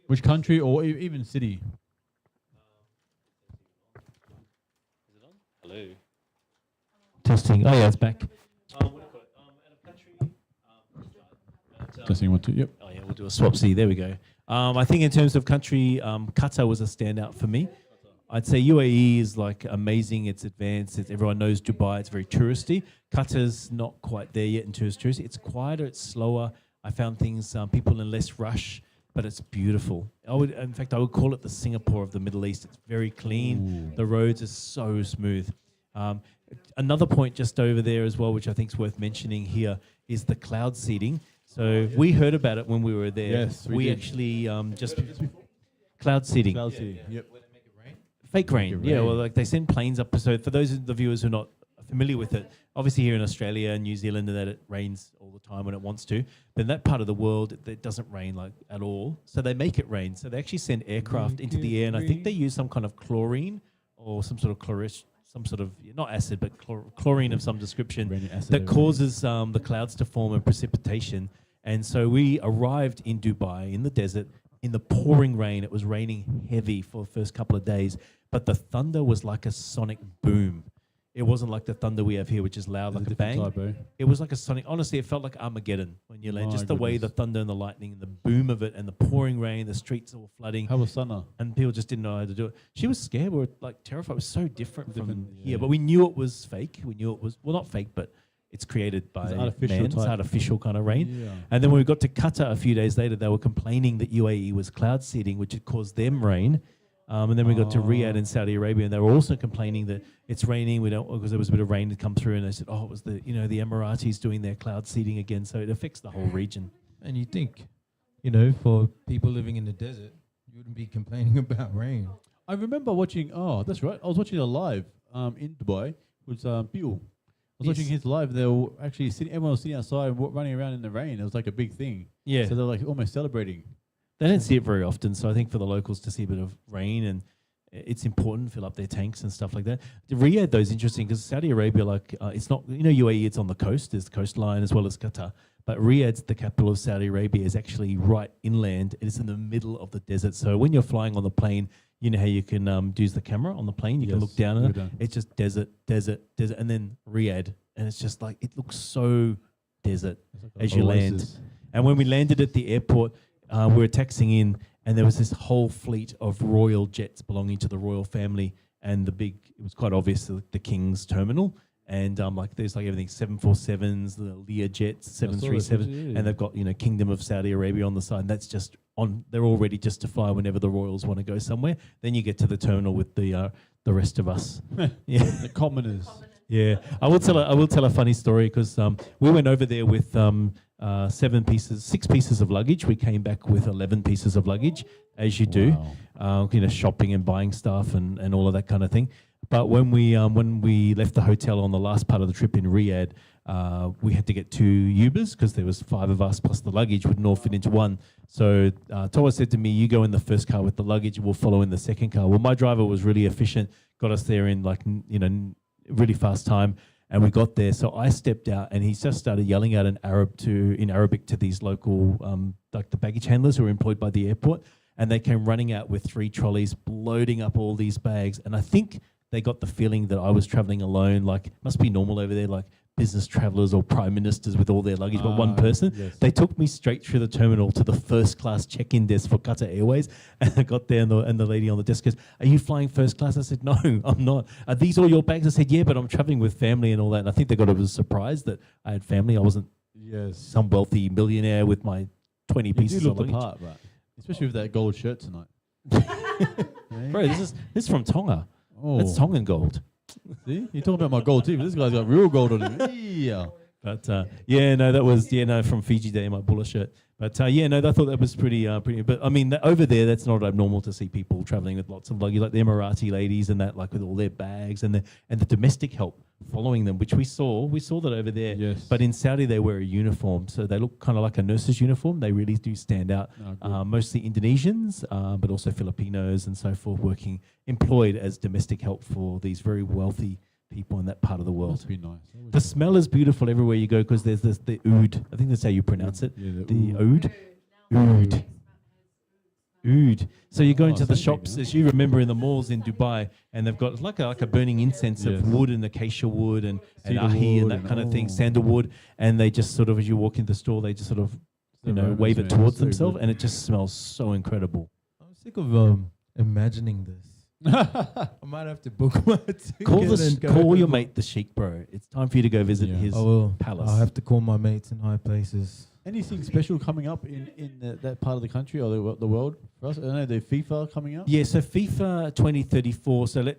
Which country or even city? Hello. Testing. Oh yeah, it's back. Testing 1 2. Yep. Oh yeah, we'll do a swap C. There we go. I think in terms of country, Qatar was a standout for me. I'd say UAE is like amazing. It's advanced. Everyone knows Dubai. It's very touristy. Qatar's not quite there yet in touristy. It's quieter. It's slower. I found things, people in less rush, but it's beautiful. In fact, I would call it the Singapore of the Middle East. It's very clean. The roads are so smooth. Another point just over there as well, which I think is worth mentioning here, is the cloud seeding. So we heard about it when we were there. Yes, we did. Actually just cloud seeding. Cloud seeding. Yep. Fake rain. Yeah, well, like they send planes up. So for those of the viewers who are not familiar with it, obviously here in Australia and New Zealand, that it rains all the time when it wants to. But in that part of the world, it doesn't rain like at all. So they make it rain. So they actually send aircraft into the air, and I think they use some kind of chlorine or some sort of some sort of, not acid, but chlorine of some description that causes the clouds to form and precipitation. And so we arrived in Dubai in the desert in the pouring rain. It was raining heavy for the first couple of days, but the thunder was like a sonic boom. It wasn't like the thunder we have here, which is loud like a bang. Type, it was like a sonic. Honestly, it felt like Armageddon when you land. Just the way the thunder and the lightning and the boom of it and the pouring rain, the streets all flooding. How was Sana? And people just didn't know how to do it. She was scared. We were like terrified. It was so different from here. But we knew it was fake. We knew it was, well, not fake, but it's created by man. It's artificial kind of rain. Yeah. And then when we got to Qatar a few days later, they were complaining that UAE was cloud seeding, which had caused them rain. And then we got to Riyadh in Saudi Arabia, and they were also complaining that it's raining. We don't, because there was a bit of rain to come through, and they said, "Oh, it was the the Emiratis doing their cloud seeding again." So it affects the whole region. And you think, for people living in the desert, you wouldn't be complaining about rain. I remember watching. Oh, that's right. I was watching a live in Dubai with Bill. I was watching his live. They were actually sitting. Everyone was sitting outside, running around in the rain. It was like a big thing. Yeah. So they're like almost celebrating. They don't see it very often, so I think for the locals to see a bit of rain, and it's important, fill up their tanks and stuff like that. The Riyadh, though, is interesting because Saudi Arabia, it's not, UAE, it's on the coast, there's the coastline as well as Qatar, but Riyadh, the capital of Saudi Arabia, is actually right inland. It is in the middle of the desert. So when you're flying on the plane, you know how you can use the camera on the plane, you can look down at it. It's just desert, and then Riyadh, and it's just like, it looks so desert as you land. And when we landed at the airport, we were taxiing in, and there was this whole fleet of royal jets belonging to the royal family, and it was quite obvious, the King's terminal, and there's everything, 747s, the Lear jets, 737s, and they've got Kingdom of Saudi Arabia on the side, and that's just they're all ready just to fly whenever the royals want to go somewhere. Then you get to the terminal with the rest of us. Yeah, the commoners. Yeah, I will tell a funny story because we went over there with 6 pieces of luggage. We came back with 11 pieces of luggage, as you do, shopping and buying stuff and all of that kind of thing. But when we left the hotel on the last part of the trip in Riyadh, we had to get 2 Ubers because there was 5 of us plus the luggage wouldn't all fit into one. So Toa said to me, "You go in the first car with the luggage, and we'll follow in the second car." Well, my driver was really efficient, got us there in really fast time, and we got there. So I stepped out, and he just started yelling out in Arabic to these local the baggage handlers who were employed by the airport, and they came running out with 3 trolleys loading up all these bags. And I think they got the feeling that I was traveling alone, must be normal over there, business travelers or prime ministers with all their luggage, but one person. Yes. They took me straight through the terminal to the first class check-in desk for Qatar Airways, and I got there, and the lady on the desk goes, "Are you flying first class?" I said, "No, I'm not." "Are these all your bags?" I said, "Yeah, but I'm traveling with family and all that." And I think they got a bit surprised that I had family. I wasn't some wealthy millionaire with my 20 pieces you of look luggage. the part, but especially with that gold shirt tonight. Bro, this is from Tonga. Oh. That's Tongan gold. See, you're talking about my gold too, but this guy's got real gold on him. Yeah. But that was from Fiji Day, my Bulla shirt. But I thought that was pretty. But I mean, over there, that's not abnormal to see people traveling with lots of luggage, like the Emirati ladies and that, like with all their bags and the domestic help following them, which we saw. We saw that over there. Yes. But in Saudi, they wear a uniform, so they look kind of like a nurse's uniform. They really do stand out. Mostly Indonesians, but also Filipinos and so forth, employed as domestic help for these very wealthy people in that part of the world. Must be nice. The smell is beautiful everywhere you go because there's the oud. I think that's how you pronounce it. Yeah, the oud. Oud. So you go into the shops, as you remember in the malls in Dubai, and they've got like a burning incense of wood and acacia wood and ahi and that kind of thing, sandalwood, and they just sort of, as you walk into the store, they just sort of, wave it towards themselves, and it just smells so incredible. I'm sick of imagining this. I might have to book my ticket. Call your mate the Sheikh, bro. It's time for you to go visit his palace. I'll have to call my mates in high places. Anything special coming up in that part of the country or the world for us? I know the FIFA coming up. Yeah, so FIFA 2034. So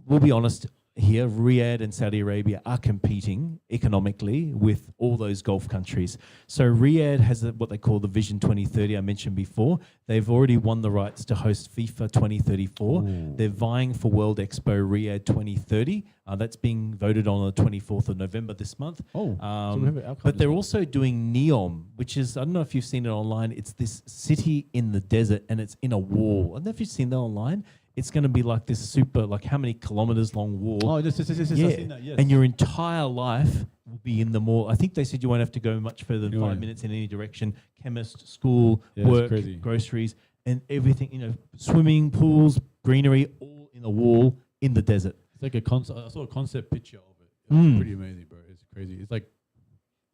we'll be honest here. Riyadh and Saudi Arabia are competing economically with all those Gulf countries. So Riyadh has what they call the Vision 2030. I mentioned before. They've already won the rights to host FIFA 2034. Ooh. They're vying for World Expo Riyadh 2030. That's being voted on the 24th of November this month. But they're also doing NEOM, which is, I don't know if you've seen it online. It's this city in the desert and it's in a wall. I don't know if you've seen that online. It's going to be like this super, like how many kilometers long wall? Oh, yes, I've seen that, yes. And your entire life will be in the mall. I think they said you won't have to go much further than 5 minutes in any direction. Chemist, school, work, groceries, and everything, swimming pools, greenery, all in a wall in the desert. It's like a concept. I saw a concept picture of it. It was pretty amazing, bro. It's crazy. It's like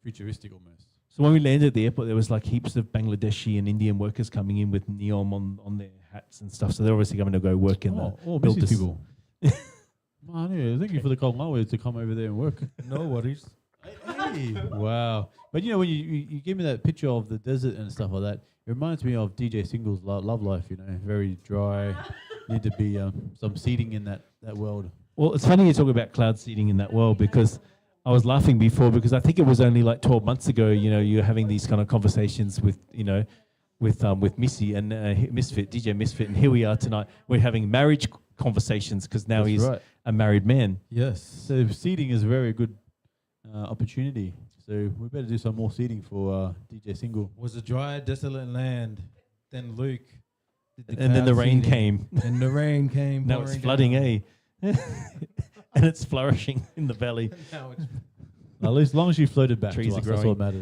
futuristic almost. So when we landed at the airport, there was like heaps of Bangladeshi and Indian workers coming in with NEOM on their hats and stuff. So they're obviously going to go work in business people. Man, thank you for the call to come over there and work. No worries. Hey, wow. But when you give me that picture of the desert and stuff like that, it reminds me of DJ Single's love life, very dry. Need to be some seating in that world. Well, it's funny you talk about cloud seeding in that world because I was laughing before because I think it was only like 12 months ago, you're having these kind of conversations with Missy and Misfit, DJ Misfit, and here we are tonight. We're having marriage conversations because now he's a married man. Yes. So seeding is a very good opportunity. So we better do some more seeding for DJ Single. Was a dry, desolate land. Then Luke. And then the rain came. And the rain came. Now it's flooding, and it's flourishing in the valley. At least as long as you floated back Trees to are us, growing. that's all that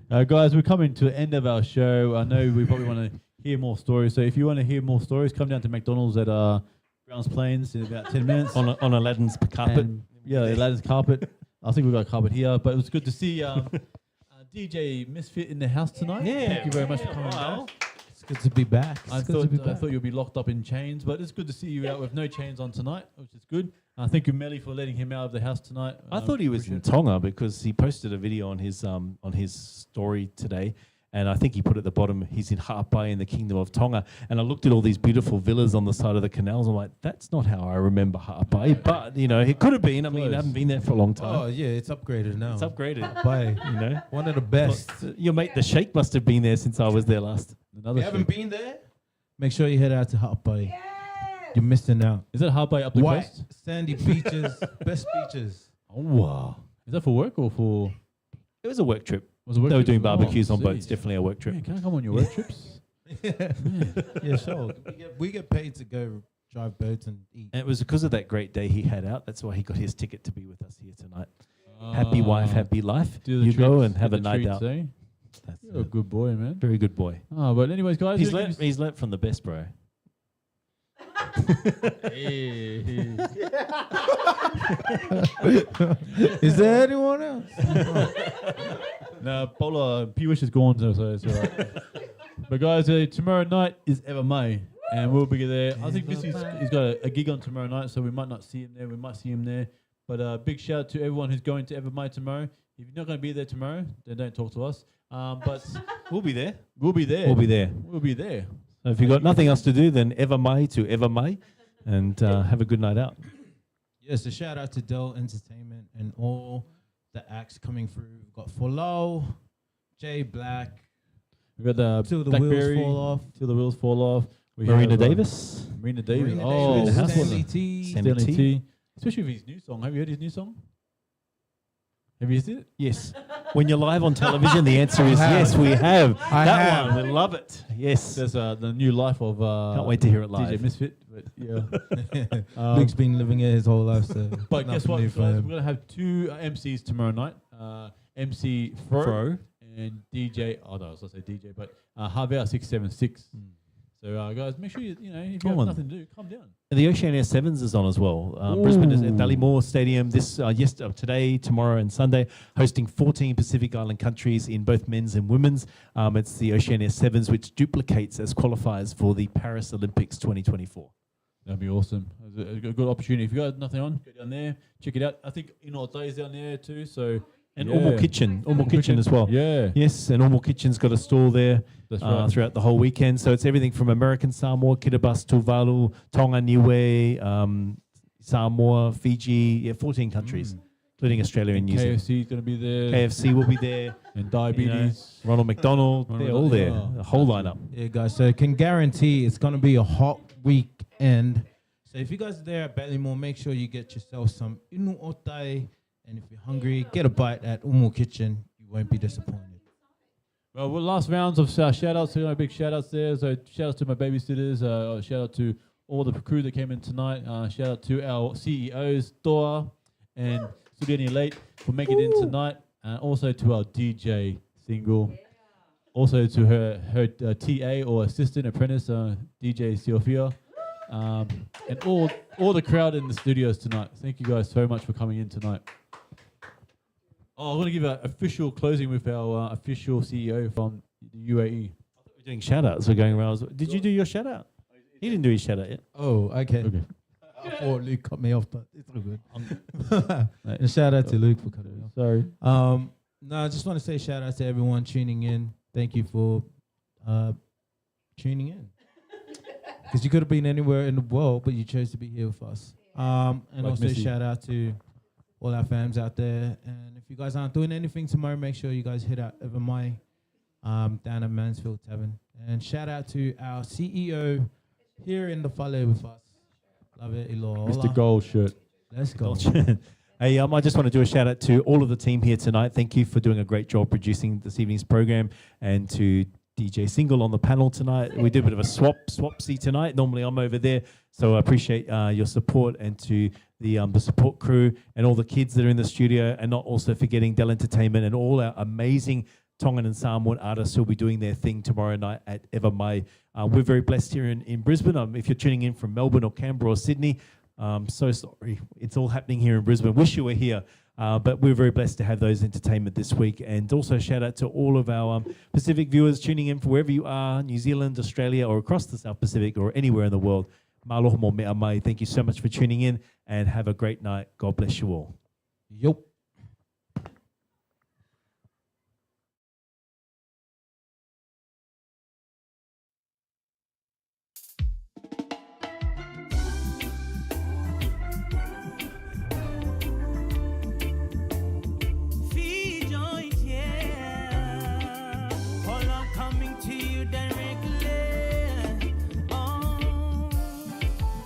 matters. Guys, we're coming to the end of our show. I know we probably want to hear more stories. So if you want to hear more stories, come down to McDonald's at Browns Plains in about 10 minutes. on Aladdin's carpet. Aladdin's carpet. I think we've got a carpet here. But it was good to see DJ Misfit in the house tonight. Yeah. Thank you very much for coming down. It's good to be back. I thought you'd be locked up in chains, but it's good to see you out with no chains on tonight, which is good. Thank you, Melly, for letting him out of the house tonight. I thought he was in Tonga because he posted a video on his story today, and I think he put at the bottom he's in Ha'apai in the Kingdom of Tonga. And I looked at all these beautiful villas on the side of the canals. I'm like, that's not how I remember Ha'apai, but it could have been. I mean, I haven't been there for a long time. Oh yeah, it's upgraded now. It's upgraded. Ha'apai, one of the best. Your mate, the Sheikh, must have been there since I was there last. If you haven't been there, make sure you head out to Ha'apai. You're missing out. Is that Ha'apai up the White, coast? sandy beaches, best beaches. Oh, wow. Is that for work or for... It was a work trip. Was a work they were trip? doing barbecues on boats. Definitely a work trip. Yeah, can I come on your work trips? Yeah, sure. We get paid to go drive boats and eat. And it was because of that great day he had out. That's why he got his ticket to be with us here tonight. Happy wife, happy life. You go and have a night out. You're a good boy, man. Very good boy. Oh, but anyways, guys, he's learnt from the best, bro. Is there anyone else? No, Paula, P-Wish is gone, so it's all right. But guys, tomorrow night is Ever May, and we'll be there. I think he's got a gig on tomorrow night, so we might not see him there. We might see him there. But big shout out to everyone who's going to Ever May tomorrow. If you're not going to be there tomorrow, then don't talk to us. But we'll be there. We'll be there. We'll be there. We'll be there. So if you've got nothing else to do, then ever may to ever may, and have a good night out. Yes, a shout out to Delle Entertainment and all the acts coming through. We've got Folau, Jay Black. We've got the Till the Blackberry, Wheels Fall Off. Till the Wheels Fall Off. We Marina have, Davis. Marina Davis. Marina Oh, Davis, that's Stanley one. T. Stanley T. Especially with his new song. Have you heard his new song? Have you seen it? Yes. When you're live on television, the answer is yes, we have. That one, we love it. Yes. There's the new life of Can't wait to hear it live. DJ Misfit. But yeah. Luke's been living it his whole life, so But guess nothing what, new guys? for We're him. going to have two MCs tomorrow night. MC Fro and DJ, oh no, I was going to say DJ, but Javier 676. So guys, make sure if you have nothing to do, come down. And the Oceania Sevens is on as well. Brisbane is at Delle Stadium this today, tomorrow, and Sunday, hosting 14 Pacific Island countries in both men's and women's. It's the Oceania Sevens, which duplicates as qualifiers for the Paris Olympics 2024. That'd be awesome. It's a good opportunity. If you got nothing on, go down there, check it out. I think Iloa is down there too. So And Ormo Kitchen as well. Yeah. Yes, and Ormo Kitchen's got a stall there right. throughout the whole weekend. So it's everything from American Samoa, Kiribati, Tuvalu, Tonga, Niue, Samoa, Fiji, 14 countries, including Australia and New Zealand. KFC is going to be there. KFC will be there. And Diabetes. Ronald McDonald, they're all there. The whole lineup. Yeah, guys. So can guarantee it's gonna be a hot weekend. So if you guys are there at Ballymore, make sure you get yourself some inu otai. And if you're hungry, get a bite at Ormo Kitchen. You won't be disappointed. Well, last rounds of shout-outs. Big shout-outs there. So shout-outs to my babysitters. Shout-out to all the crew that came in tonight. Shout-out to our CEOs, Toa and Suli and Layt, for making it in tonight. And also to our DJ Single. Also to her TA or assistant apprentice, DJ Siofia. And all the crowd in the studios tonight. Thank you guys so much for coming in tonight. Oh, I'm going to give an official closing with our official CEO from the UAE. We're doing shout-outs. We're going around. Did you do your shout-out? He didn't do his shout-out yet. Oh, okay. I thought Luke cut me off, but it's all good. And shout out to Luke for cutting me off. Sorry. No, I just want to say shout out to everyone tuning in. Thank you for tuning in. Because you could have been anywhere in the world, but you chose to be here with us. And Like also Missy. shout out to all our fans out there. And if you guys aren't doing anything tomorrow, make sure you guys hit out Evermai down at Mansfield Tavern. And shout out to our CEO here in the Folau with us. Love it, Iloa. Mr. Gold Shirt. Let's go. Hey, I just want to do a shout out to all of the team here tonight. Thank you for doing a great job producing this evening's program, and to DJ Single on the panel tonight. We did a bit of a swapsy tonight. Normally I'm over there, so I appreciate your support, and to the support crew and all the kids that are in the studio, and not also forgetting Delle Entertainment and all our amazing Tongan and Samoan artists who'll be doing their thing tomorrow night at Evermai. We're very blessed here in Brisbane. If you're tuning in from Melbourne or Canberra or Sydney, so sorry. It's all happening here in Brisbane. Wish you were here. But we're very blessed to have those entertainment this week. And also shout out to all of our Pacific viewers tuning in from wherever you are, New Zealand, Australia, or across the South Pacific, or anywhere in the world. Maloha mo mea mai. Thank you so much for tuning in, and have a great night. God bless you all. Yup. Fee joint, yeah. All I'm coming to you directly. Oh,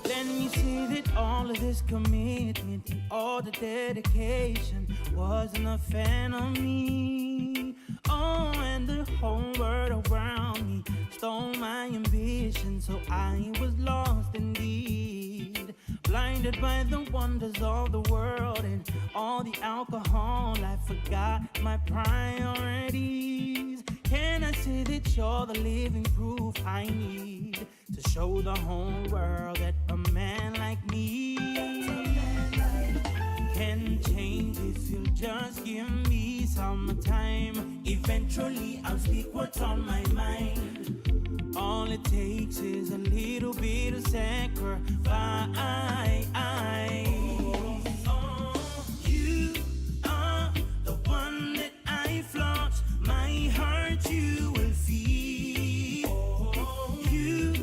let me say that all of this commitment and all the dedication wasn't a fan of me. Oh, and the whole world around me stole my ambition, so I was lost indeed. Blinded by the wonders of the world and all the alcohol, I forgot my priorities. Can I say that you're the living proof I need to show the whole world that a man like me can change if you'll just give me some time. Eventually I'll speak what's on my mind. All it takes is a little bit of sacrifice. Oh, you are the one that I flaunt. My heart you will feel. You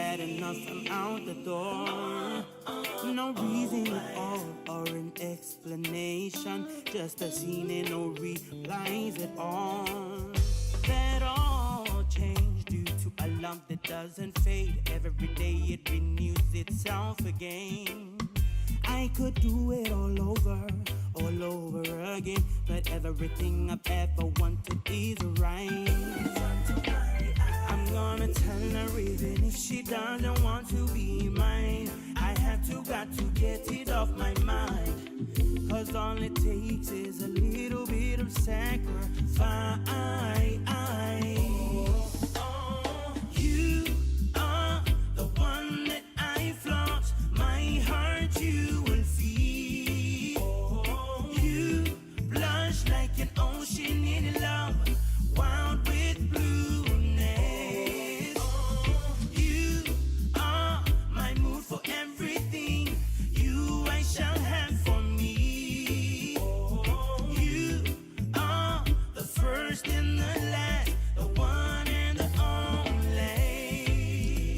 bad enough, I'm out the door. No reason at all or an explanation, just a scene and no replies at all. That all changed due to a love that doesn't fade. Every day it renews itself again. I could do it all over again, but everything I've ever wanted is right. I'm gonna tell her even if she doesn't want to be mine. I got to get it off my mind, 'cause all it takes is a little bit of sacrifice. You are the one that I flaunt, my heart you will feel. You blush like an ocean in love, wild with blueness. You are my mood for everything, you I shall have for me. You are the first and the last, the one and the only.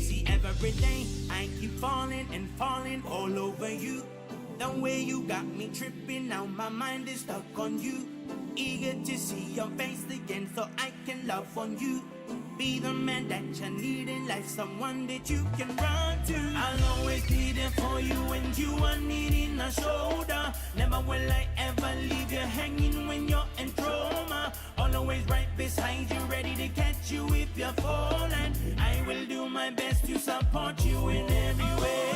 See, every day I keep falling and falling all over you. The way you got me tripping, now my mind is stuck on you. Eager to see your face again so I can love on you. Be the man that you need in life, someone that you can run to. I'll always be there for you when you are needing a shoulder. Never will I ever leave you hanging when you're in trauma. Always right beside you, ready to catch you if you're falling. I will do my best to support you in every way.